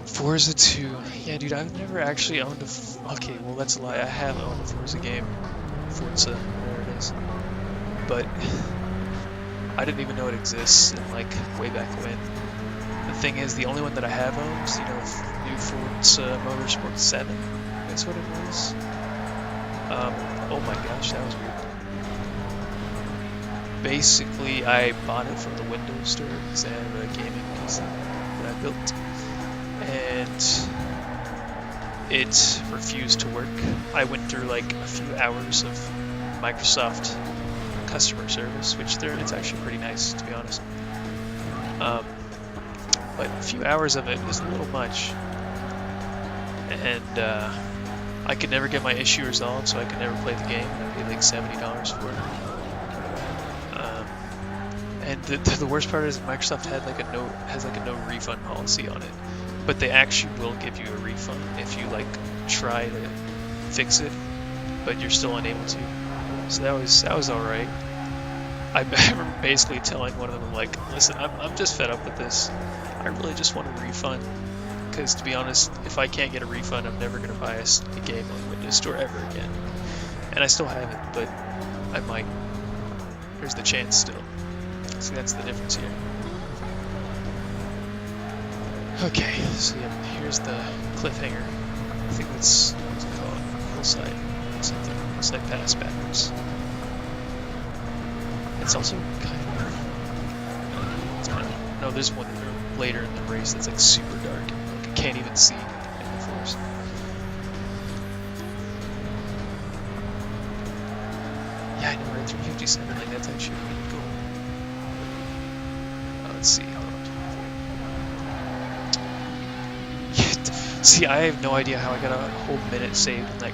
Forza 2. Yeah, dude, I've never actually owned a... Okay, well, that's a lie. I have owned a Forza game. Forza, whatever it is. But I didn't even know it exists, and like, way back when. The thing is, the only one that I have owned, you know, new Forza Motorsport 7. That's what it was. Oh my gosh, that was weird. Basically, I bought it from the Windows store because I have a gaming PC that I built. And it refused to work. I went through like a few hours of Microsoft customer service, which it's actually pretty nice, to be honest. But a few hours of it was a little much. And I could never get my issue resolved, so I could never play the game. I paid like $70 for it. And the worst part is Microsoft has like a no refund policy on it, but they actually will give you a refund if you like try to fix it, but you're still unable to. So that was all right. I remember basically telling one of them, like, listen, I'm just fed up with this. I really just want a refund, because to be honest, if I can't get a refund, I'm never gonna buy a game on Windows Store ever again. And I still have it, but I might. There's the chance still. See, that's the difference here. Okay, so yeah, here's the cliffhanger. I think that's, what's it called? Hillside something. Hillside Pass backwards. It's also kind of, no, there's one later in the race that's like super dark. Like I can't even see in the forest. Yeah, I know, right? 357, like that's actually really cool. Let's see, hold on. See, I have no idea how I got a whole minute saved in like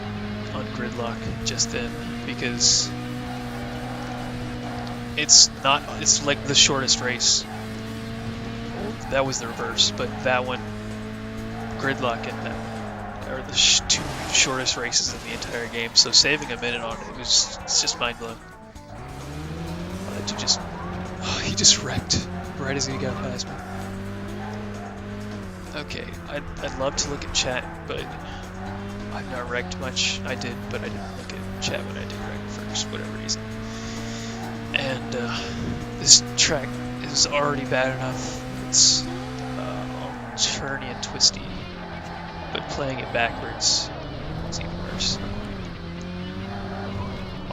on gridlock just then, because it's like the shortest race. That was the reverse, but that one, gridlock and that are the two shortest races in the entire game. So saving a minute on it's just mind blowing. He just wrecked right as he got past me. Okay, I'd love to look at chat, but I've not wrecked much. I did, but I didn't look at chat when I did wreck for whatever reason. And this track is already bad enough. It's all turny and twisty, but playing it backwards is even worse.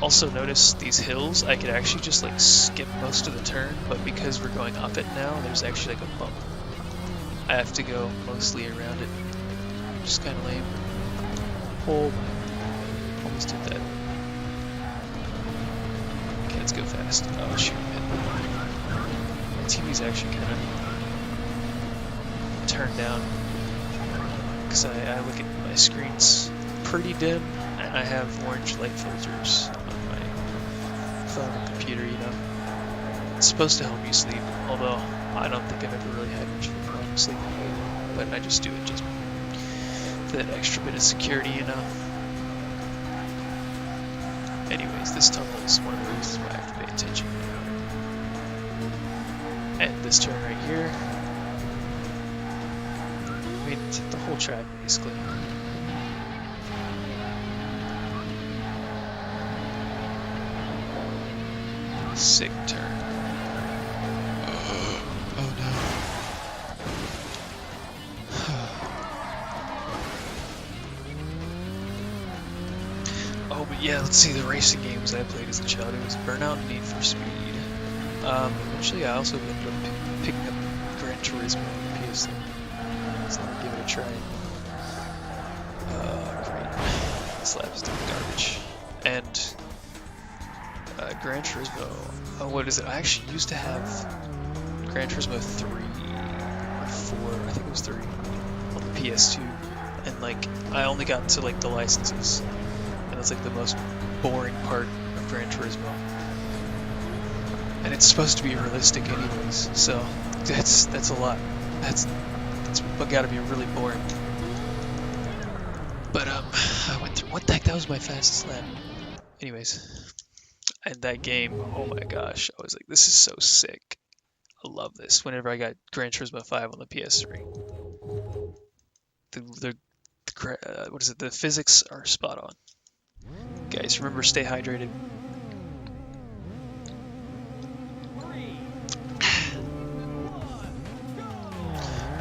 Also notice these hills, I could actually just like skip most of the turn, but because we're going up it now, there's actually like a bump. I have to go mostly around it, which is kind of lame. Oh my, almost did that. Okay, let's go fast. Oh shoot, man. My TV's actually kind of turned down, because I look at my screen's pretty dim, and I have orange light filters on my phone and computer, you know. It's supposed to help you sleep, although I don't think I've ever really had much of a problem sleeping, but I just do it just for that extra bit of security, you know. Anyways, this tunnel is one of the reasons why I have to pay attention. And this turn right here, I mean, it's the whole track basically. Sick turn. Oh no. Oh, but yeah, let's see, the racing games I played as a child, it was Burnout and Need for Speed. Eventually I also ended up picking up Gran Turismo on the PS3. So I'll give it a try. Great. This lap is doing garbage. And Gran Turismo, oh, what is it? I actually used to have Gran Turismo 3 or 4, I think it was 3, on the PS2. And like, I only got to like the licenses. And that's like the most boring part of Gran Turismo. And it's supposed to be realistic anyways, so that's a lot. That's gotta be really boring. But I went through, what the heck, that was my fastest lap. Anyways, and that game, oh my gosh, I was like, this is so sick. I love this. Whenever I got Gran Turismo 5 on the PS3, what is it? The physics are spot on. Guys, remember, stay hydrated.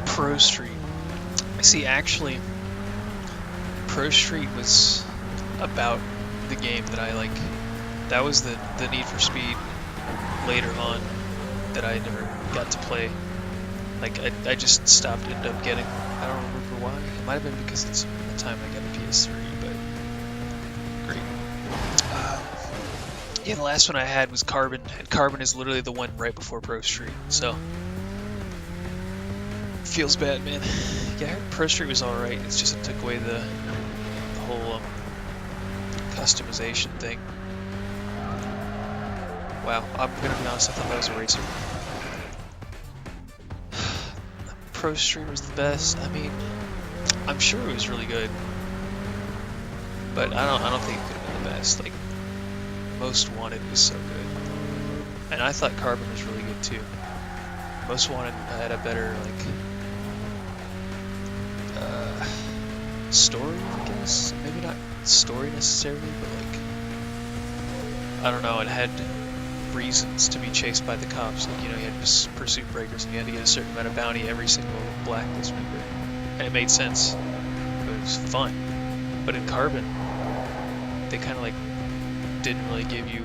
Pro Street. See, actually, Pro Street was about the game that I like. That was the Need for Speed later on that I never got to play. Like, I just stopped, ended up getting, I don't remember why. It might have been because it's the time I got a PS3, but great. Yeah, the last one I had was Carbon, and Carbon is literally the one right before Pro Street, so feels bad, man. Yeah, I heard Pro Street was alright, it's just it took away the whole customization thing. Wow, I'm gonna be honest, I thought that was a racer. Pro Street was the best. I mean, I'm sure it was really good, but I don't think it could have been the best. Like, Most Wanted was so good, and I thought Carbon was really good too. Most Wanted had a better like story, I guess. Maybe not story necessarily, but like, I don't know. It had reasons to be chased by the cops. Like, you know, you had pursuit breakers, and you had to get a certain amount of bounty every single blacklist member, and it made sense. It was fun. But in Carbon, they kind of like didn't really give you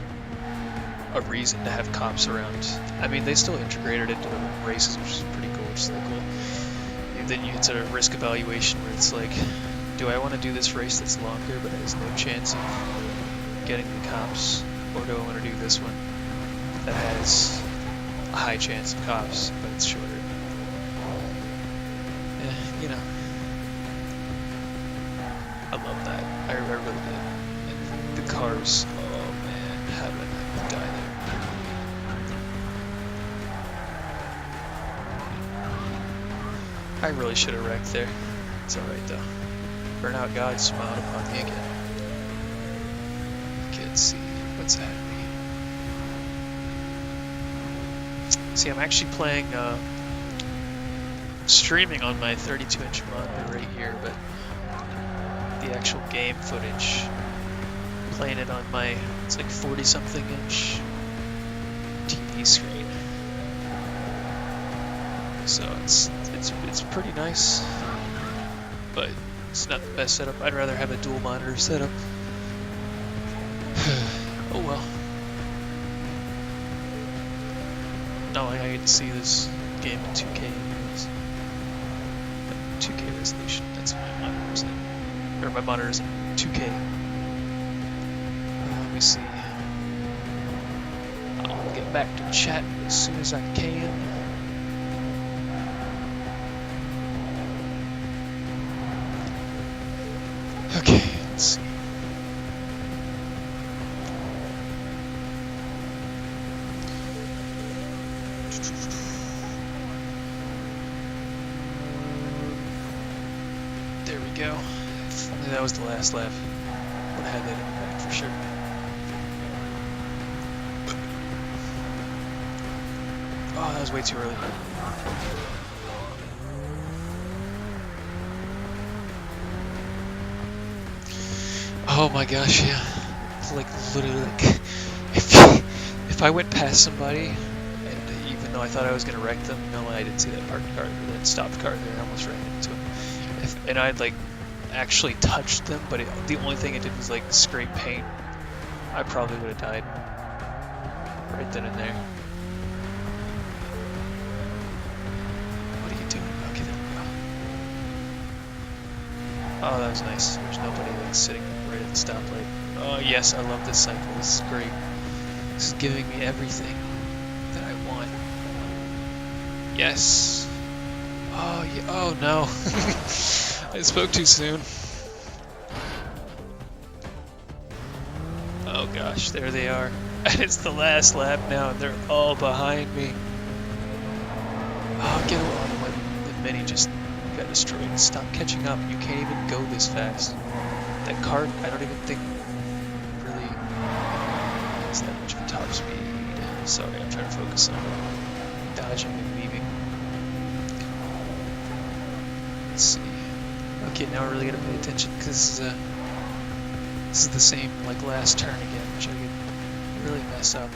a reason to have cops around. I mean, they still integrated it into the races, which is pretty cool. It's like, well, then you hit a risk evaluation where it's like, do I want to do this race that's longer but has no chance of getting the cops, or do I want to do this one that has a high chance of cops but it's shorter? Yeah, you know, I love that. I really did. And the cars, oh man, how did I not die there? I really should have wrecked there. It's alright though. Burnout God smiled upon me again. Let's see what's happening. See, I'm actually playing, streaming on my 32-inch monitor right here, but the actual game footage, playing it on my, it's like 40-something inch TV screen. So it's pretty nice, but it's not the best setup. I'd rather have a dual monitor setup. Oh well. No, I get to see this game in 2K anyways. 2K resolution, that's what my monitor's in. Or my monitor's in 2K. Let me see. I'll get back to chat as soon as I can. Okay, let's see. There we go. If only that was the last lap. Would have had that in the back for sure. Oh, that was way too early. Oh my gosh, yeah. It's like literally like if I went past somebody, and even though I thought I was gonna wreck them, no, I didn't see that parked car, or that stopped car there, and I almost ran into him. And I'd like actually touched them, but the only thing it did was like scrape paint. I probably would have died right then and there. What are you doing? Okay, there we go. Oh, that was nice. There's nobody like sitting right at the stoplight. Oh yes, I love this cycle. This is great. This is giving me everything that I want. Yes. Oh yeah. Oh no. I spoke too soon. Oh gosh, there they are. And it's the last lap now, and they're all behind me. Oh, get away. The Mini just got destroyed. Stop catching up. You can't even go this fast. That car, I don't even think really has that much of a top speed. Sorry, I'm trying to focus on dodging and weaving. Let's see. Okay, now we're really gonna pay attention because this is the same like last turn again, which I could really mess up.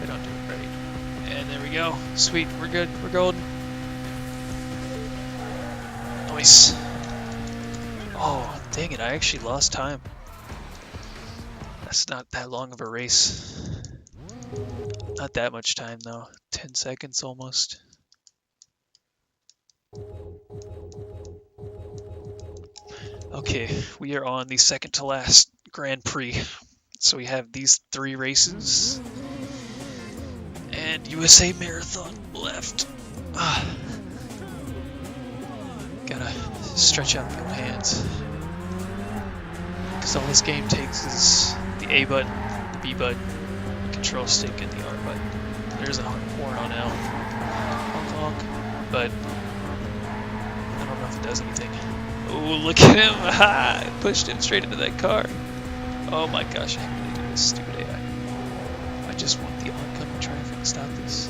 They don't do it right. And there we go. Sweet, we're good. We're golden. Nice. Oh, dang it! I actually lost time. That's not that long of a race. Not that much time though. 10 seconds almost. Okay, we are on the second to last Grand Prix. So we have these 3 races and USA Marathon left. Gotta stretch out the old hands. Because all this game takes is the A button, the B button, the control stick, and the R button. There's a horn on L. Honk honk. But I don't know if it does anything. Oh, look at him! Ha! I pushed him straight into that car. Oh my gosh, I really do this stupid AI. I just want the oncoming traffic to stop this.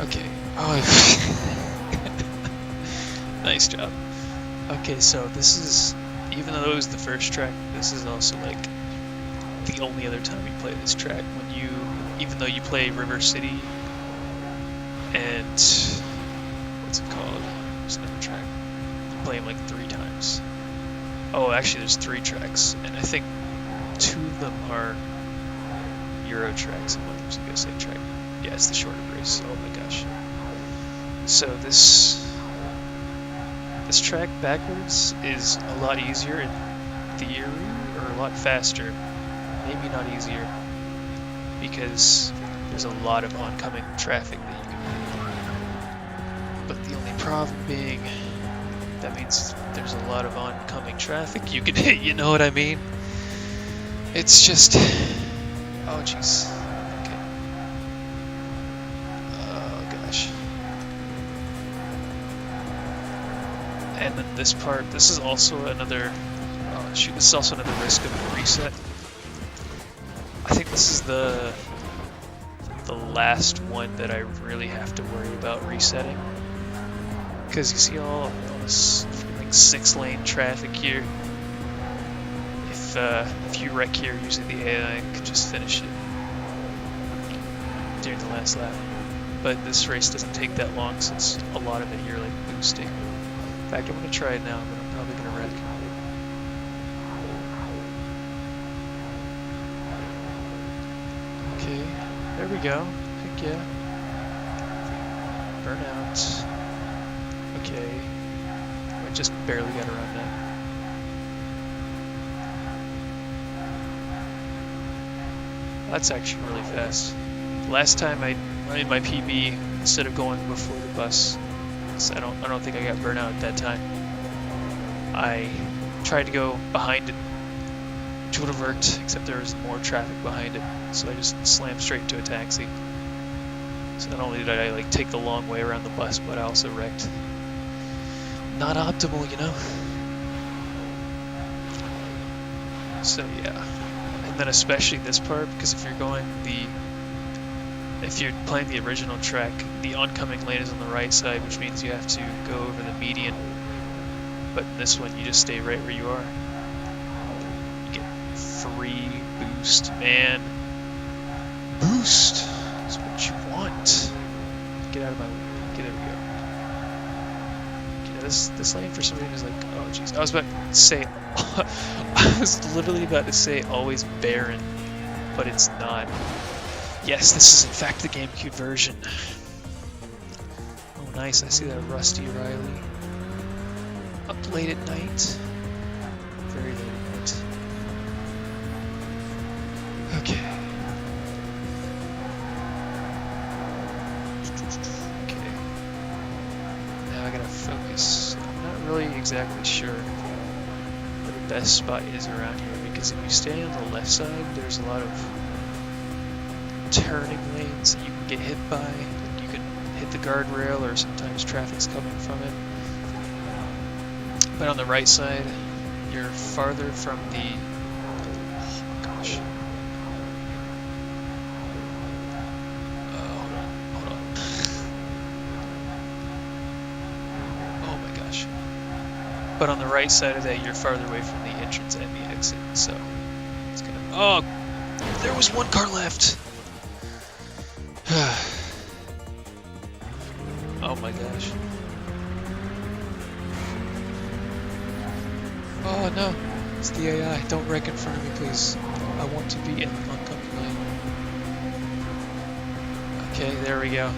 Okay. Oh, nice job. Okay, so this is, even though it was the first track, this is also like the only other time you play this track. When you, even though you play River City and what's it called? There's another track. You play them like 3 times. Oh, actually, there's 3 tracks, and I think 2 of them are Euro tracks, and one of them's a USA track. Yeah, it's the shorter race. Oh my gosh. So this track backwards is a lot easier in theory, or a lot faster. Maybe not easier, because there's a lot of oncoming traffic that you can do. But the only problem being, that means there's a lot of oncoming traffic you can hit, you know what I mean? It's just, oh jeez. Okay. Oh gosh. And then this part, this is also another, oh shoot, this is also another risk of a reset. I think this is the last one that I really have to worry about resetting. Because you see all this like 6-lane traffic here. If you wreck here, usually the AI can just finish it during the last lap. But this race doesn't take that long, since a lot of it you're like boosting. In fact, I'm gonna try it now, but I'm probably gonna wreck. Okay, there we go. Heck yeah. Burnout. Okay. I just barely got around that. That's actually really fast. Last time I made my PB, instead of going before the bus, So I don't think I got burnout at that time. I tried to go behind it, which would have worked, except there was more traffic behind it. So I just slammed straight into a taxi. So not only did I like take the long way around the bus, but I also wrecked. Not optimal, you know? So yeah. And then especially this part, because if you're playing the original track, the oncoming lane is on the right side, which means you have to go over the median. But in this one, you just stay right where you are. You get free boost, man. Boost is what you want. Get out of my way. Okay, there we go. Okay, this lane for some reason is like, oh jeez. I was about to say, I was literally about to say always barren, but it's not. Yes, this is in fact the GameCube version. Oh nice, I see that Rusty Riley. Up late at night. Very late at night. Okay. Okay. Now I gotta focus. I'm not really exactly sure where the best spot is around here, because if you stay on the left side, there's a lot of turning lanes that you can get hit by. You can hit the guardrail, or sometimes traffic's coming from it. But on the right side, you're farther from the... Oh my gosh. Hold on. Oh my gosh. But on the right side of that, you're farther away from the entrance and the exit, so it's gonna... Oh! There was one car left! Oh my gosh. Oh no, it's the AI. Don't wreck in front of me, please. I want to be in the oncoming lane. Okay, there we go.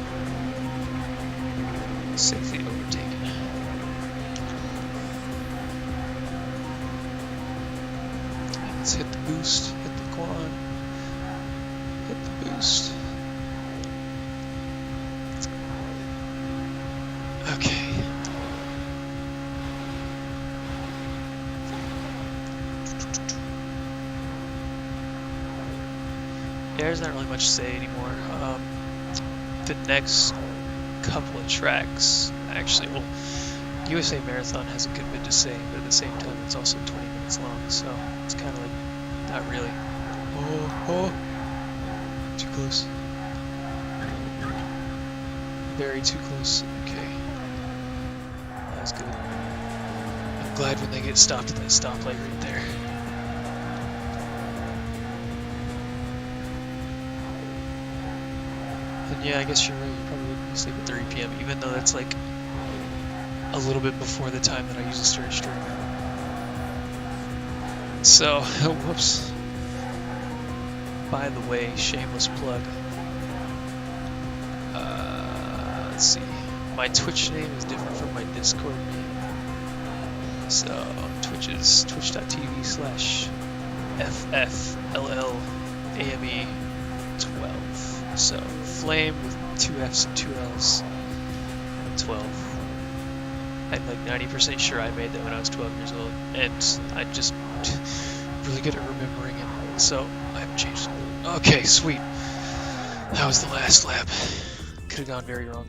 Safely overtaken. Let's hit the boost, hit the quad, hit the boost. Okay. There's not really much to say anymore. The next couple of tracks, actually, well, USA Marathon has a good bit to say, but at the same time, it's also 20 minutes long, so it's kind of like, not really. Oh, too close. Very too close. Okay. That was good. I'm glad when they get stopped at that stoplight right there. And yeah, I guess you're right, you probably wouldn't sleep at 3 p.m. even though that's like a little bit before the time that I usually start streaming. So, whoops. By the way, shameless plug. Let's see. My Twitch name is different from my Discord name. So, Twitch is twitch.tv/FFLLAME12. So, Ffllame with 2 F's and 2 L's. 12. I'm like 90% sure I made that when I was 12 years old, and I'm just really good at remembering it, so I haven't changed it. Okay, sweet. That was the last lap. Could have gone very wrong.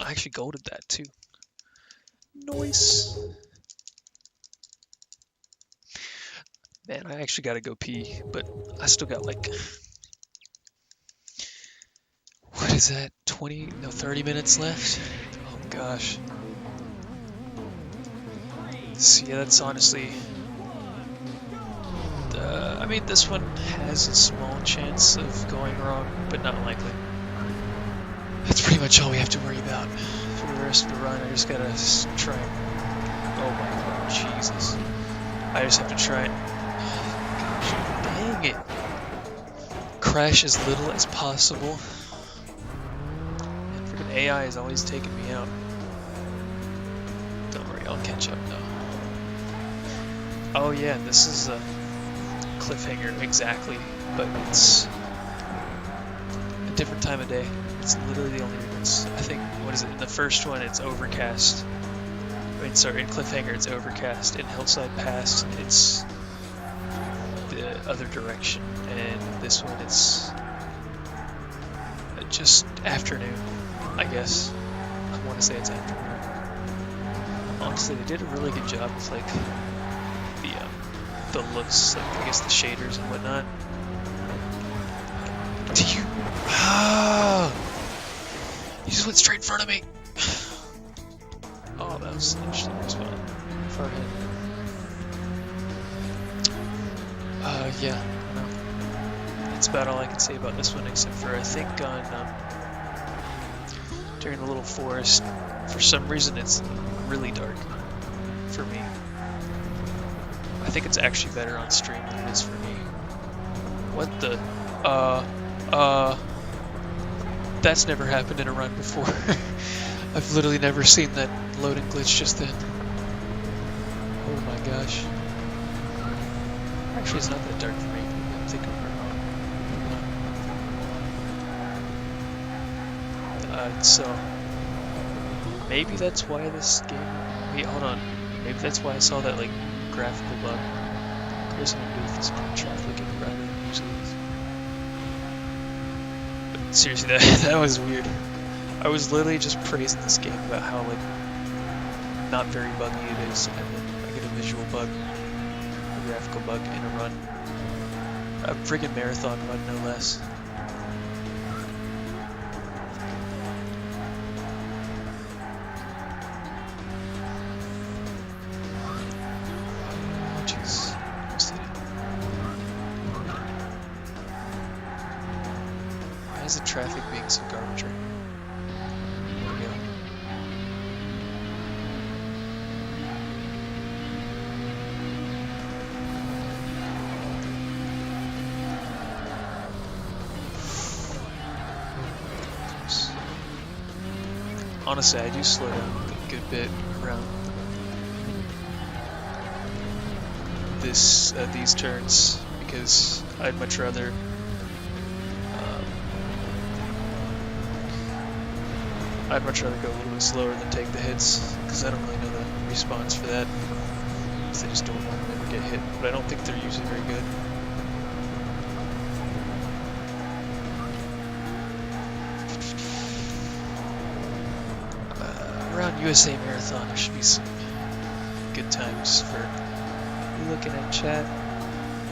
I actually golded that too. Nice. Man, I actually gotta go pee, but I still got like... What is that? 30 minutes left? Oh gosh. So yeah, that's honestly... I mean, this one has a small chance of going wrong, but not likely. That's pretty much all we have to worry about. For the rest of the run, I just gotta try and... Oh my god, Jesus. I just have to try and... Gosh, dang it. Crash as little as possible. And freaking AI is always taking me out. Don't worry, I'll catch up though. Oh yeah, this is a cliffhanger exactly, but it's a different time of day. It's literally the only difference. I think, what is it? In the first one, it's overcast. I mean, sorry, in Cliffhanger, it's overcast. In Hillside Pass, it's the other direction. And this one, it's just afternoon, I guess. I want to say it's afternoon. Honestly, they did a really good job with like the looks, like I guess the shaders and whatnot. You just went straight in front of me. Oh, that was interesting as well. Far ahead. Yeah, no. That's about all I can say about this one, except for I think on during the little forest, for some reason it's really dark for me. I think it's actually better on stream than it is for me. What the? That's never happened in a run before. I've literally never seen that loading glitch just then. Oh my gosh. Actually, it's not that dark for me. I'm thinking so maybe that's why this game. Wait, hold on. Maybe that's why I saw that like graphical bug. There's no booth is traffic and rather than usually is. But seriously, that was weird. I was literally just praising this game about how like not very buggy it is, and then I get a visual bug, a graphical bug in a run. A friggin' marathon run, no less. Why is the traffic being so garbage right now? There we go. Honestly, I do slow down a good bit around these turns because I'd much rather go a little bit slower than take the hits, because I don't really know the response for that, because I just don't want to ever get hit, but I don't think they're usually very good. Around USA Marathon, there should be some good times for you looking at chat.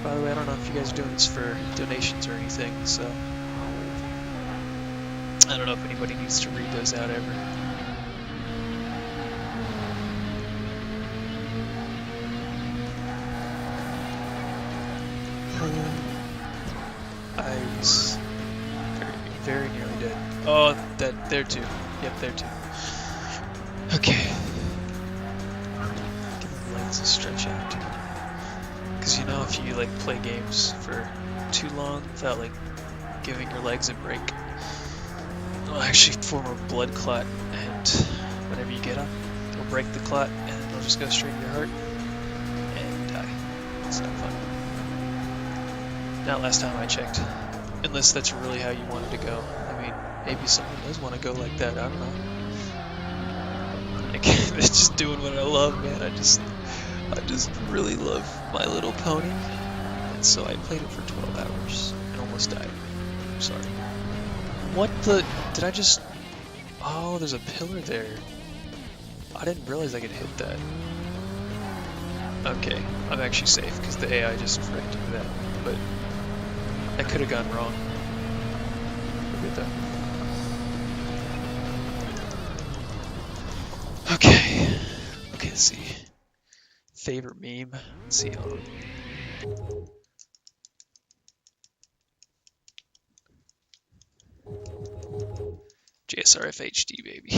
By the way, I don't know if you guys are doing this for donations or anything, so I don't know if anybody needs to read those out ever. I was very nearly dead. Oh, there too. Yep, there too. Okay. Give my legs a stretch out. Because you know, if you like play games for too long without like giving your legs a break, it'll actually form a blood clot, and whenever you get up, it'll break the clot, and it'll just go straight to your heart and die. It's not fun. Not last time I checked. Unless that's really how you wanted to go. I mean, maybe someone does want to go like that, I don't know. Like, it's just doing what I love, man. I just really love My Little Pony. And so I played it for 12 hours and almost died. I'm sorry. What the? Did I just... Oh, there's a pillar there. I didn't realize I could hit that. Okay, I'm actually safe because the AI just fricked into that. But that could have gone wrong. Look at that. Okay. Okay, let's see. Favorite meme? Let's see. JSRFHD, baby.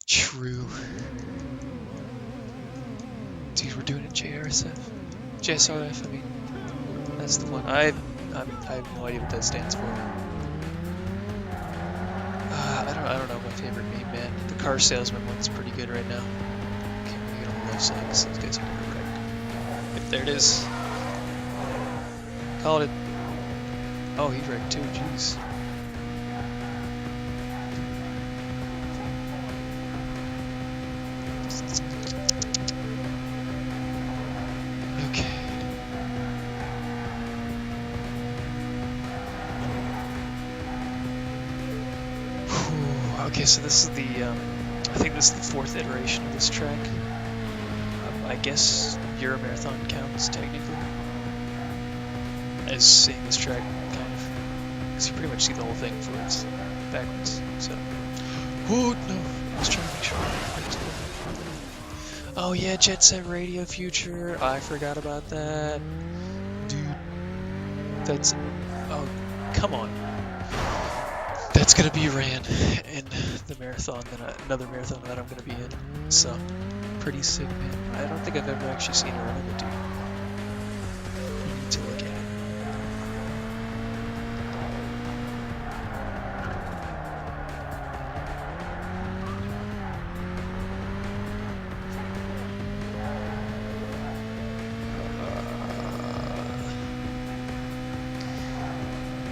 True. Dude, we're doing it JSRF, I mean. That's the one. I have no idea what that stands for. I don't know my favorite meme, man. The car salesman one's pretty good right now. Can't really get on the left side because those guys are gonna wreck. Yep, there it is. Called it. Oh, he wrecked too, jeez. Okay, so this is the, I think this is the 4th iteration of this track. I guess Euro Marathon counts, technically, as seeing this track, kind of, because you pretty much see the whole thing forwards, backwards, so. Oh, no, I was trying to make sure. Oh yeah, Jet Set Radio Future, I forgot about that. Dude, that's, oh, come on. That's gonna be ran in the marathon, another marathon that I'm gonna be in. So, pretty sick, man. I don't think I've ever actually seen a run of it, dude. You need to look at it.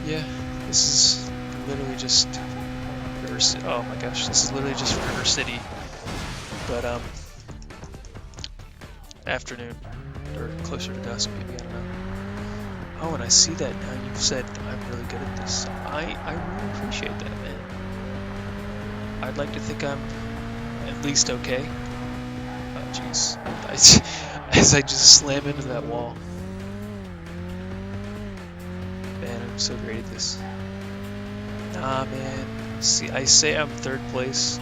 Yeah, this is literally just River City. Oh my gosh, this is literally just River City, but afternoon or closer to dusk, maybe, I don't know. Oh, and I see that now you've said I'm really good at this. I really appreciate that, man. I'd like to think I'm at least okay. Oh jeez, as I just slam into that wall. Man, I'm so great at this. Nah, man. See, I say I'm 3rd place,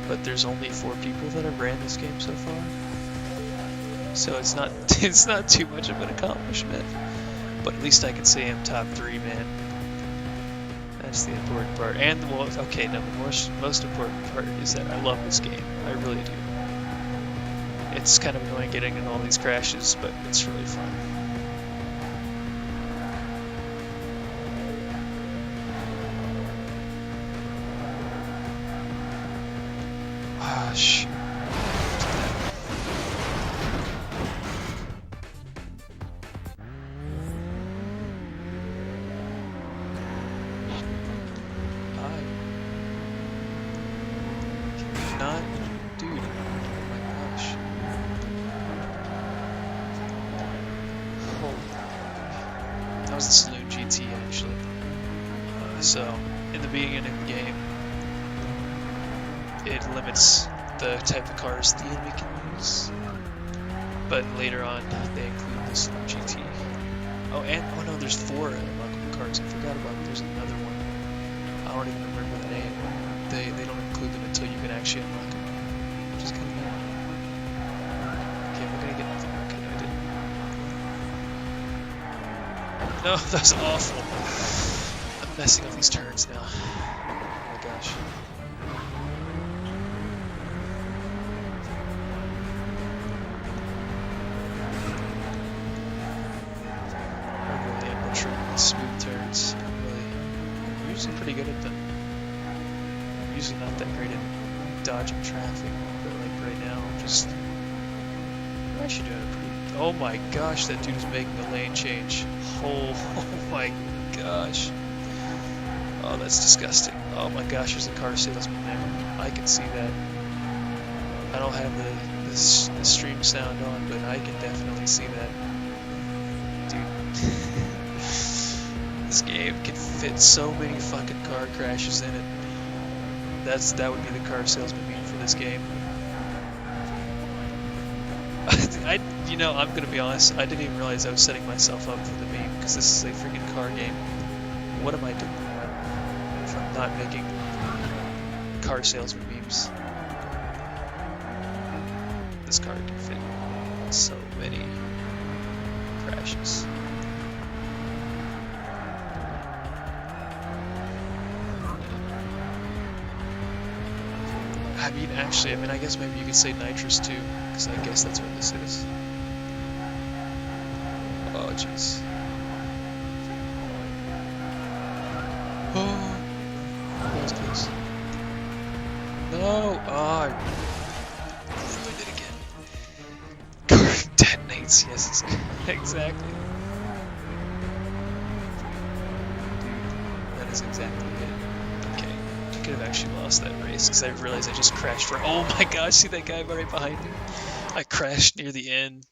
but there's only 4 people that have ran this game so far. So it's not too much of an accomplishment. But at least I can say I'm top 3, man. That's the important part. And well, okay, no, the most important part is that I love this game. I really do. It's kind of annoying getting in all these crashes, but it's really fun. Ah, shoot. Not, dude. Oh my gosh. Holy. That was the Saloon GT, actually. So, in the beginning of the game, it limits the type of cars the enemy can use, but later on they include the Saloon GT. Oh, and oh no, there's 4 unlockable cars. I forgot about it. There's another one. I don't even remember the name. They don't include them until you can actually unlock them, which is kind of neat. Okay, we're gonna get nothing. Okay, I didn't. No, that's awful. I'm messing up these turns now. Oh my gosh. Smooth turns. I'm usually pretty good at them. I'm usually not that great at dodging traffic, but like right now, I'm actually doing it pretty. Oh my gosh, that dude is making a lane change. Oh my gosh. Oh, that's disgusting. Oh my gosh, there's a car salesman there. I can see that. I don't have the stream sound on, but I can definitely see that. Dude. This game can fit so many fucking car crashes in it. That would be the car salesman meme for this game. I'm gonna be honest, I didn't even realize I was setting myself up for the meme, because this is a freaking car game. What am I doing if I'm not making car salesman memes? This car can fit so many crashes. I guess maybe you could say nitrous too, because I guess that's what this is. Oh, jeez. Oh, that was close. No! Oh, I ruined it again. Car detonates, yes, exactly. Dude, that is exactly it. Okay. I could have actually lost that race because I realized I just crashed for. Oh my gosh, see that guy right behind me? I crashed near the end,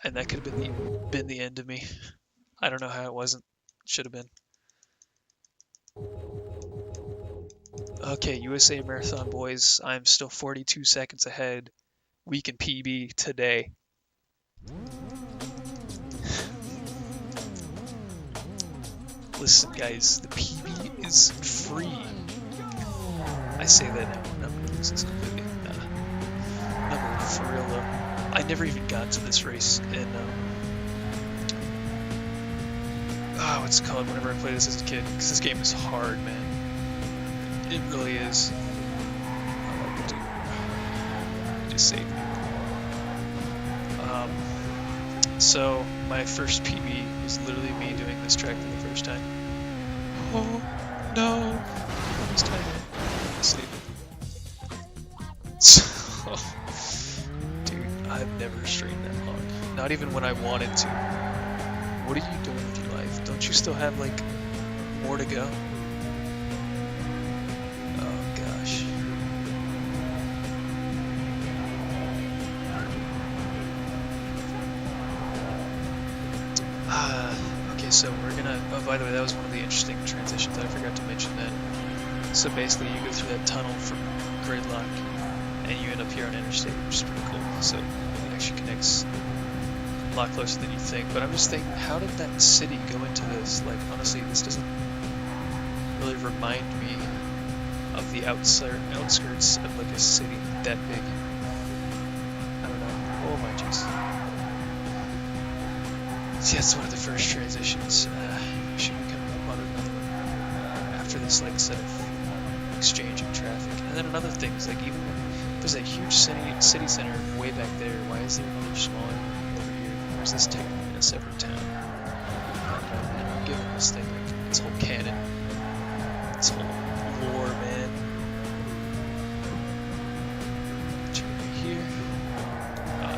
and that could have been the end of me. I don't know how it wasn't. Should have been. Okay, USA Marathon boys, I'm still 42 seconds ahead. We can PB today. Listen, guys, the PB is free. I say that now. I'm gonna lose this completely. No, for real though. I never even got to this race, and what's it called? Whenever I played this as a kid, because this game is hard, man. It really is. Dude, it just saved me. So my first PB was literally me doing this track for the first time. Oh no! This time I saved it. So, dude, I've never straightened that long. Not even when I wanted to. What are you doing with your life? Don't you still have like more to go? Oh gosh. Okay, so we're gonna, oh, by the way, that was one of the interesting transitions. I forgot to mention that. So basically, you go through that tunnel from Gridlock, and you end up here on Interstate, which is pretty cool. So it actually connects a lot closer than you think. But I'm just thinking, how did that city go into this? Like, honestly, this doesn't really remind me of the outskirts of like a city that big. I don't know. Oh my jeez. See, that's one of the first transitions. Should be coming up on another one after this, like, set of exchanging traffic. And then another thing is, like, even when there's that huge city center way back there, why is there another smaller one over here? Or is this technically in a separate town? I don't know, man. I'm giving this thing, like, its whole canon, its whole lore, man. Here.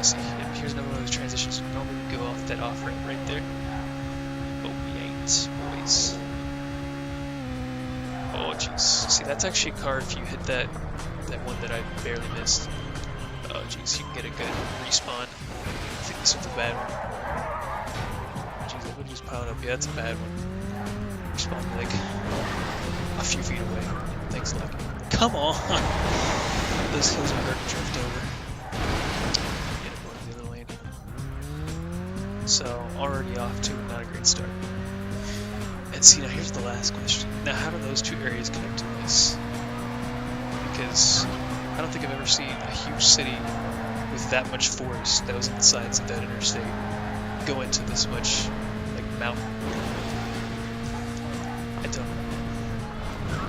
See, here's another one of those transitions. Normally we go off that off-ramp right there. But we ain't, boys. Oh, jeez. See, that's actually a car if you hit that one that I barely missed. Oh, jeez, you can get a good respawn. I think this one's a bad one. Jeez, that one just piled up. Yeah, that's a bad one. Respawn like a few feet away. Thanks, luck. Come on! Those hills are hard to drift over. So, already off to not a great start. And see, now here's the last question. Now, how do those two areas connect to this? Because I don't think I've ever seen a huge city with that much forest that was on the sides of that interstate go into this much, like, mountain. I don't know.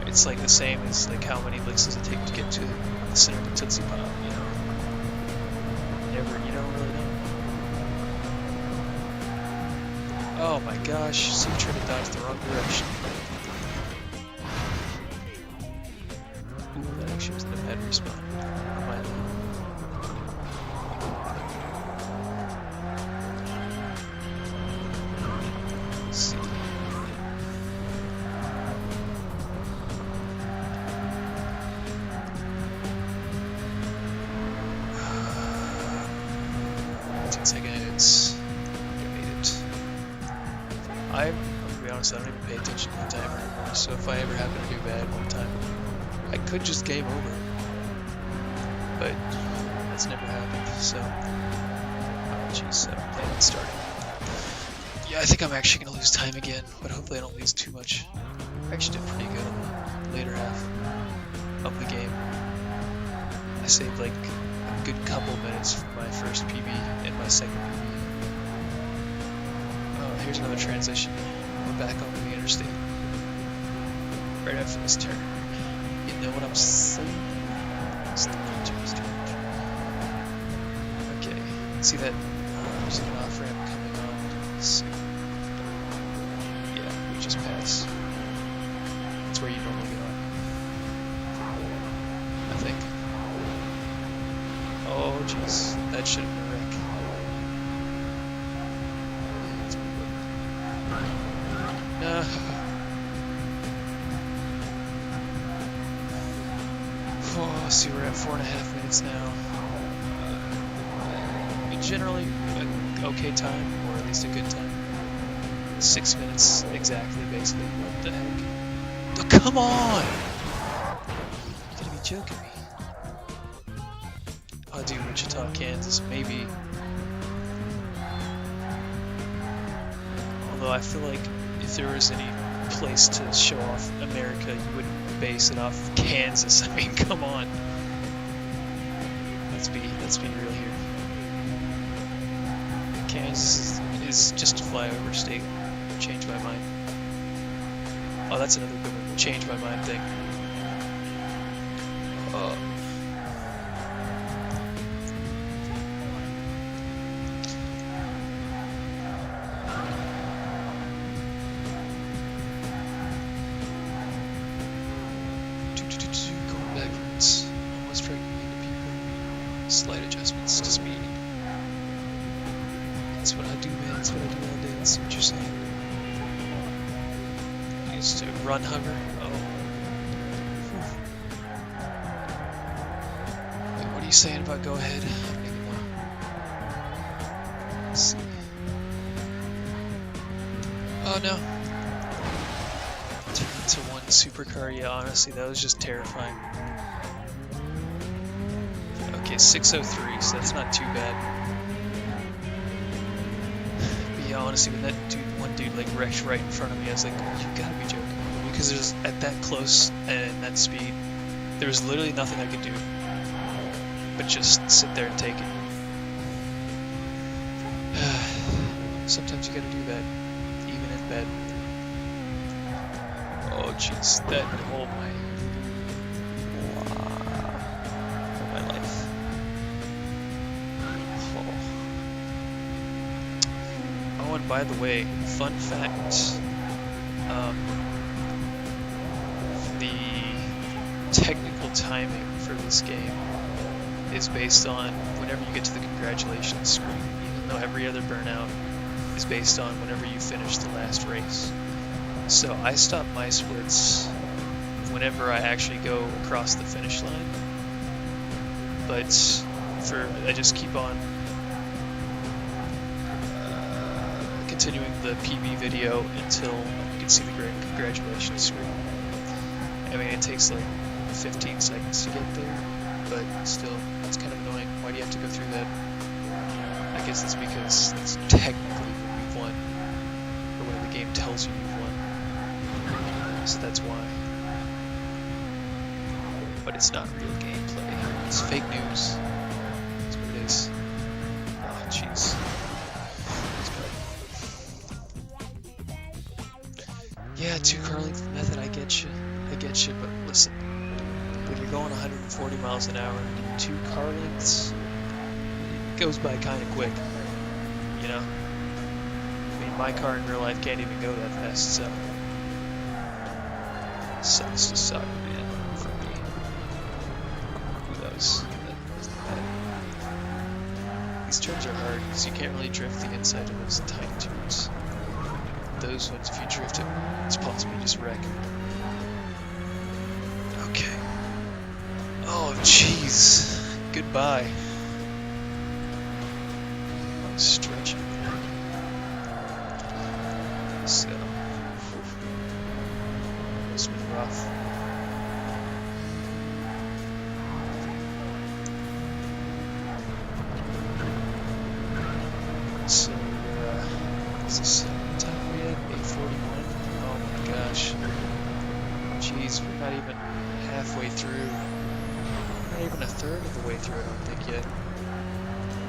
It's like the same as, like, how many licks does it take to get to the center of the Tootsie Pop, you know? You don't really know. Oh my gosh, see, trying to dodge the wrong direction. Ooh, that actually was in a bad respawn. On my lane. Let's see. Seconds. I'm gonna be honest, I don't even pay attention to the timer anymore, so if I ever happen to do bad one time, I could just game over. But that's never happened, so oh jeez, so I'm planning on starting. Yeah, I think I'm actually gonna lose time again, but hopefully I don't lose too much. I actually did pretty good on the later half of the game. I saved like a good couple minutes from my first PB and my second PB. Here's another transition. We're back onto the interstate. Right after this turn. You know what I'm saying? Okay. See that? There's an off-ramp coming on. Let's see. Yeah, we just passed. That's where you normally get on. I think. Oh, jeez. That should have been a wreck. Oh, see, we're at 4.5 minutes now. Generally an okay time, or at least a good time. 6 minutes exactly, basically. What the heck? Oh, come on! You gotta be joking me. I'll do Wichita, Kansas, maybe. Although I feel like if there was any place to show off America, you wouldn't base it off of Kansas. I mean, come on. Let's be real here. Kansas is just a flyover state. Change my mind. Oh, that's another good one. Change my mind thing. Going backwards. Almost striking into people. Slight adjustments to speed. That's what I do, man. That's what I do all day. That's what you're saying. I used to run hover. Oh. Wait, what are you saying about go ahead? I don't even know. Let's see. Oh no. Turn into one supercar. Yeah, honestly, that was just terrifying. Okay, 603, so that's not too bad. Yeah, honestly, when that one dude like wrecked right in front of me, I was like, you gotta be joking. Because there's at that close and that speed, there was literally nothing I could do but just sit there and take it. Sometimes you gotta do that, even in bed. Oh jeez, that whole my life. Oh, and by the way, fun fact, the technical timing for this game is based on whenever you get to the congratulations screen, even though every other Burnout is based on whenever you finish the last race. So I stop my splits whenever I actually go across the finish line, but I just keep on continuing the PB video until you can see the congratulations screen. I mean, it takes like 15 seconds to get there, but still, it's kind of annoying. Why do you have to go through that? I guess it's because it's technically when you've won, or when the game tells you you've won. So that's why. But it's not real gameplay. It's fake news. That's what it is. Oh, jeez. Yeah, 2-car length method, I get you, but listen, when you're going 140 miles an hour, 2 car lengths, it goes by kind of quick, you know? I mean, my car in real life can't even go that fast, so sucks to suck, man, for me. Who knows? These turns are hard, because you can't really drift the inside of those tight turns. Those ones, if you drift it, it's possible you just wreck. Okay. Oh, jeez. Goodbye. I was stretching there. So, it's been rough. So, is this time we had 8:41? Oh my gosh. Jeez, we're not even halfway through. Not even a third of the way through, I don't think yet.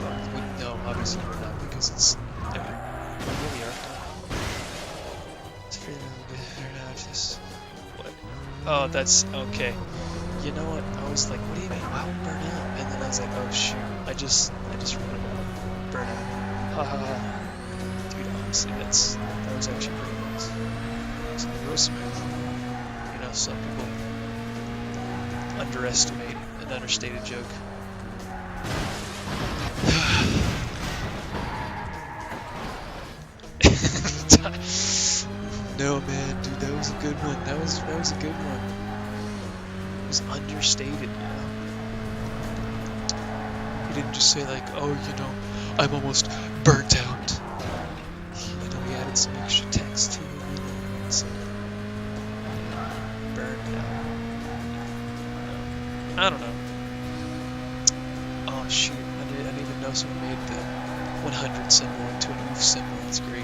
Well, no, obviously we're not, because it's... we really are. It's pretty now, just... What? Oh, that's... okay. You know what? I was like, what do you mean? Wow, Burnout? And then I was like, oh shoot, I just remembered Burnout. Ha ha ha. Dude, honestly, that was actually pretty nice. It's real smooth. You know, some people underestimate an understated joke. No, man, dude, that was a good one. That was a good one. It was understated, you know. He didn't just say like, oh, you know, I'm almost burnt out. You know, he added some extra text to it, you know. So, I don't know. Oh shoot, I didn't even know someone made the 100 symbol into an oof symbol. That's great.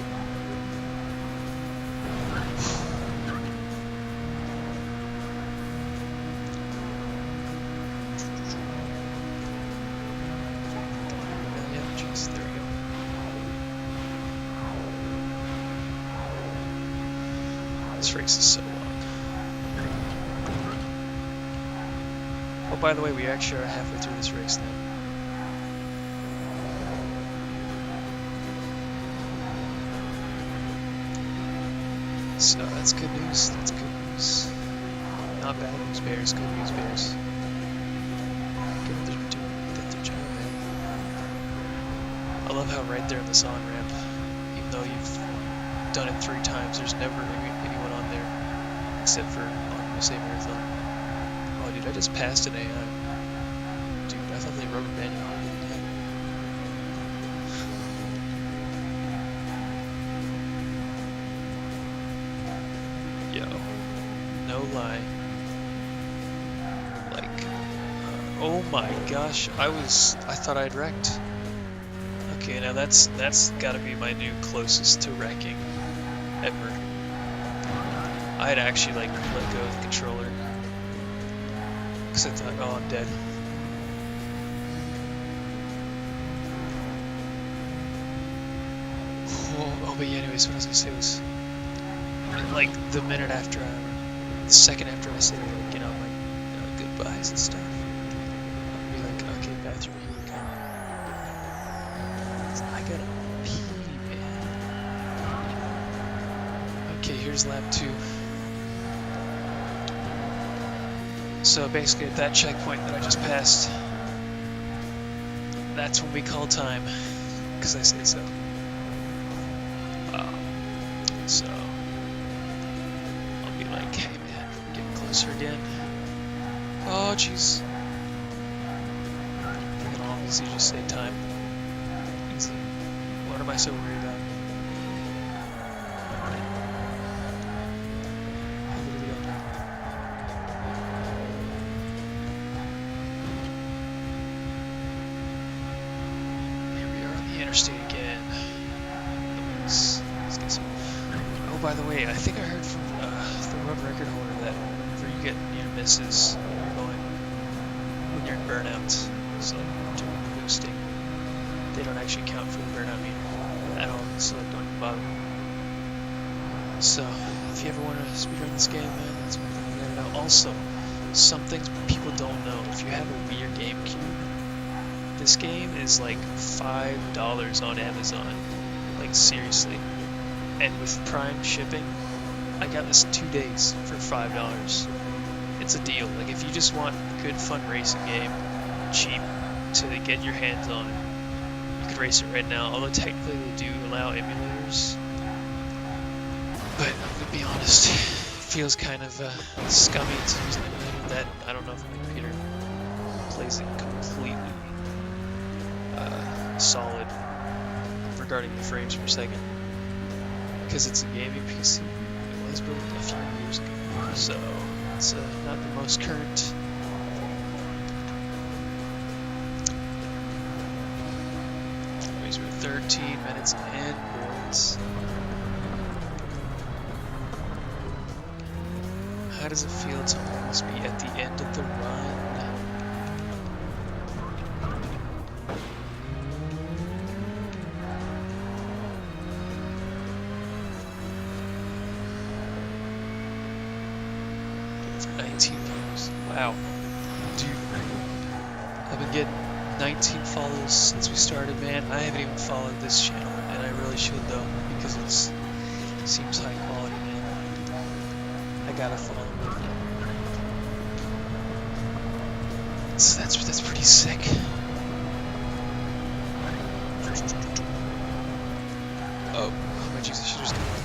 Yeah, jeez, there we go. This race is so long. Oh, by the way, we actually are halfway through this race now. So that's good news. That's good news. Not bad news, Bears. Good news, Bears. Good, they're doing their job, man. I love how right there on this on-ramp, even though you've done it 3 times, there's never anyone on there except for on USA Marathon. Oh, dude, I just passed an AI. Dude, I thought they rubber banded harder than that. Yo, no lie. Like, oh my gosh, I thought I'd wrecked. Okay, now that's gotta be my new closest to wrecking ever. I had actually like let go of the controller because I thought, oh, I'm dead. Oh, but yeah, anyways, what I was gonna say was, like, the minute after the second after I say, like, you know, like, goodbyes and stuff, I'll be like, okay, bathroom, here we go. I gotta pee, man. Okay, here's lap 2. So basically at that checkpoint that I just passed, that's when we call time, because I say so. So I'll be like, hey man, we're getting closer again. Oh jeez. You can obviously just say time. Easy. What am I so worried about? I literally don't know. Here we are on the interstate again. Let's get some. Oh, by the way, I think I heard from the world record holder that whenever you get near misses when you're in Burnout, so doing the boosting, they don't actually count for the Burnout meter at all, so don't even bother. So, if you ever want to speedrun this game, man, that's one thing you gotta know. Also, some things people don't know. If you have a weird GameCube, this game is like $5 on Amazon. Like, seriously. And with Prime shipping, I got this in 2 days for $5. It's a deal. Like, if you just want a good, fun racing game, cheap to get your hands on, you could race it right now. Although technically they do allow emulators, but I'm gonna be honest, it feels kind of scummy to use an emulator that I don't know if my computer plays it completely solid regarding the frames per second. Because it's a gaming PC, it was built a few years ago, so it's not the most current. Anyways, we're 13 minutes in, boys. How does it feel to almost be at the end of the run? Wow, dude, I've been getting 19 follows since we started, man. I haven't even followed this channel, and I really should though, because it seems high quality, man. I gotta follow it. So that's pretty sick. Oh my Jesus, I should just go on right.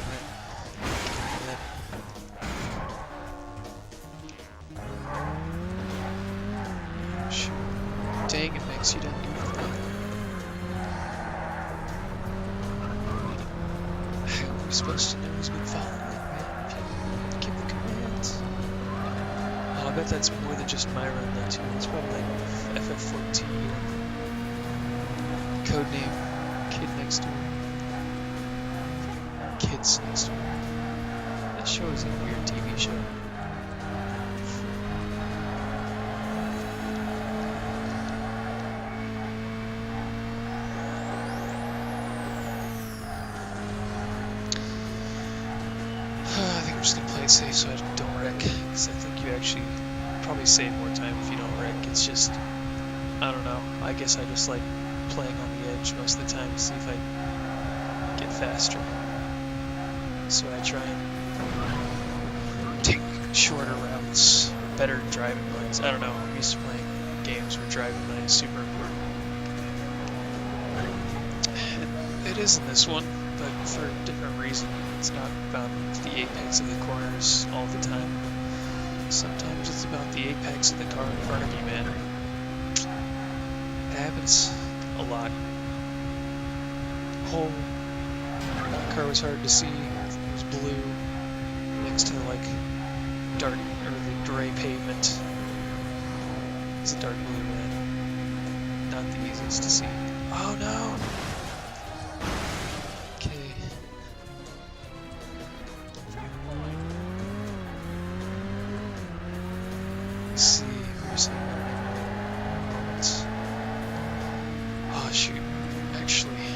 Dang, it makes you didn't do anything. How are we supposed to know who's been following, man? If you give the commands. Oh, I bet that's more than just my run though too. It's probably like FF14, codename Kid Next Door. Kids Next Door. That show is a weird TV show. I think I'm just gonna play it safe so I don't wreck, because I think you actually probably save more time if you don't wreck. It's just, I don't know, I guess I just like playing on the edge most of the time to see if I get faster. So I try and take shorter routes, better driving lanes. I don't know, I'm used to playing games where driving lane is super important. It is in this one, but for a different reason. It's not about the apex of the corners all the time. Sometimes it's about the apex of the car in front of you, man. It happens a lot. That car was hard to see. It was blue next to like dark or the gray pavement. It's a dark blue, man. Not the easiest to see. Oh no! Let's see, where's that? Oh shoot, actually,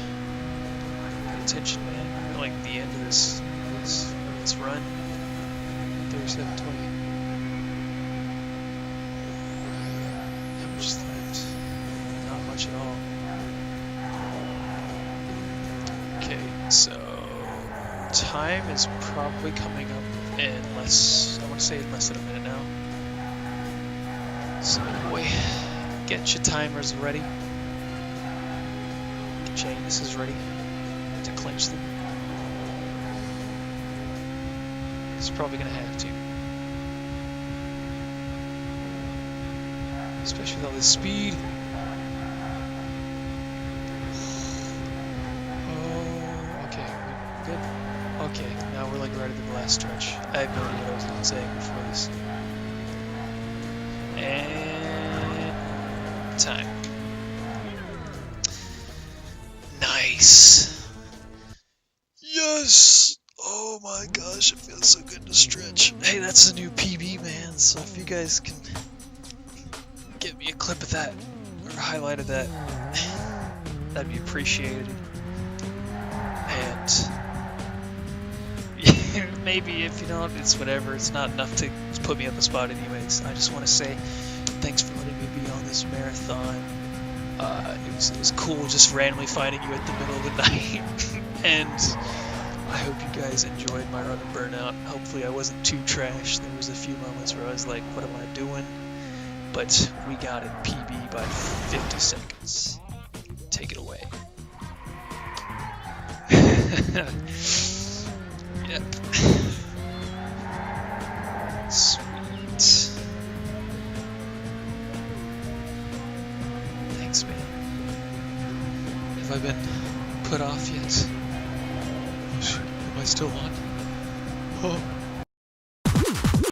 pay attention, man. We're like the end of this run. 37:20. How much is left? Not much at all. Okay, so time is probably coming up in less, I want to say less than a minute now. So boy, get your timers ready. Get your anuses ready to clench them. It's probably gonna have to. Especially with all this speed. Oh, okay, good. Okay, now we're like right at the last stretch. I have no idea what I was even saying before this. And time. Nice. Yes. Oh my gosh, it feels so good to stretch. Hey, that's a new PB, man. So if you guys can get me a clip of that or a highlight of that, that'd be appreciated. And maybe if you don't, it's whatever. It's not enough to put me on the spot anyways. I just want to say thanks for letting me be on this marathon. It was cool just randomly finding you at the middle of the night. And I hope you guys enjoyed my run of Burnout. Hopefully I wasn't too trash. There was a few moments where I was like, what am I doing? But we got it PB by 50 seconds. Take it away. Yep. Sweet. Thanks, man. Have I been put off yet? Oh, shoot. Am I still on? Oh.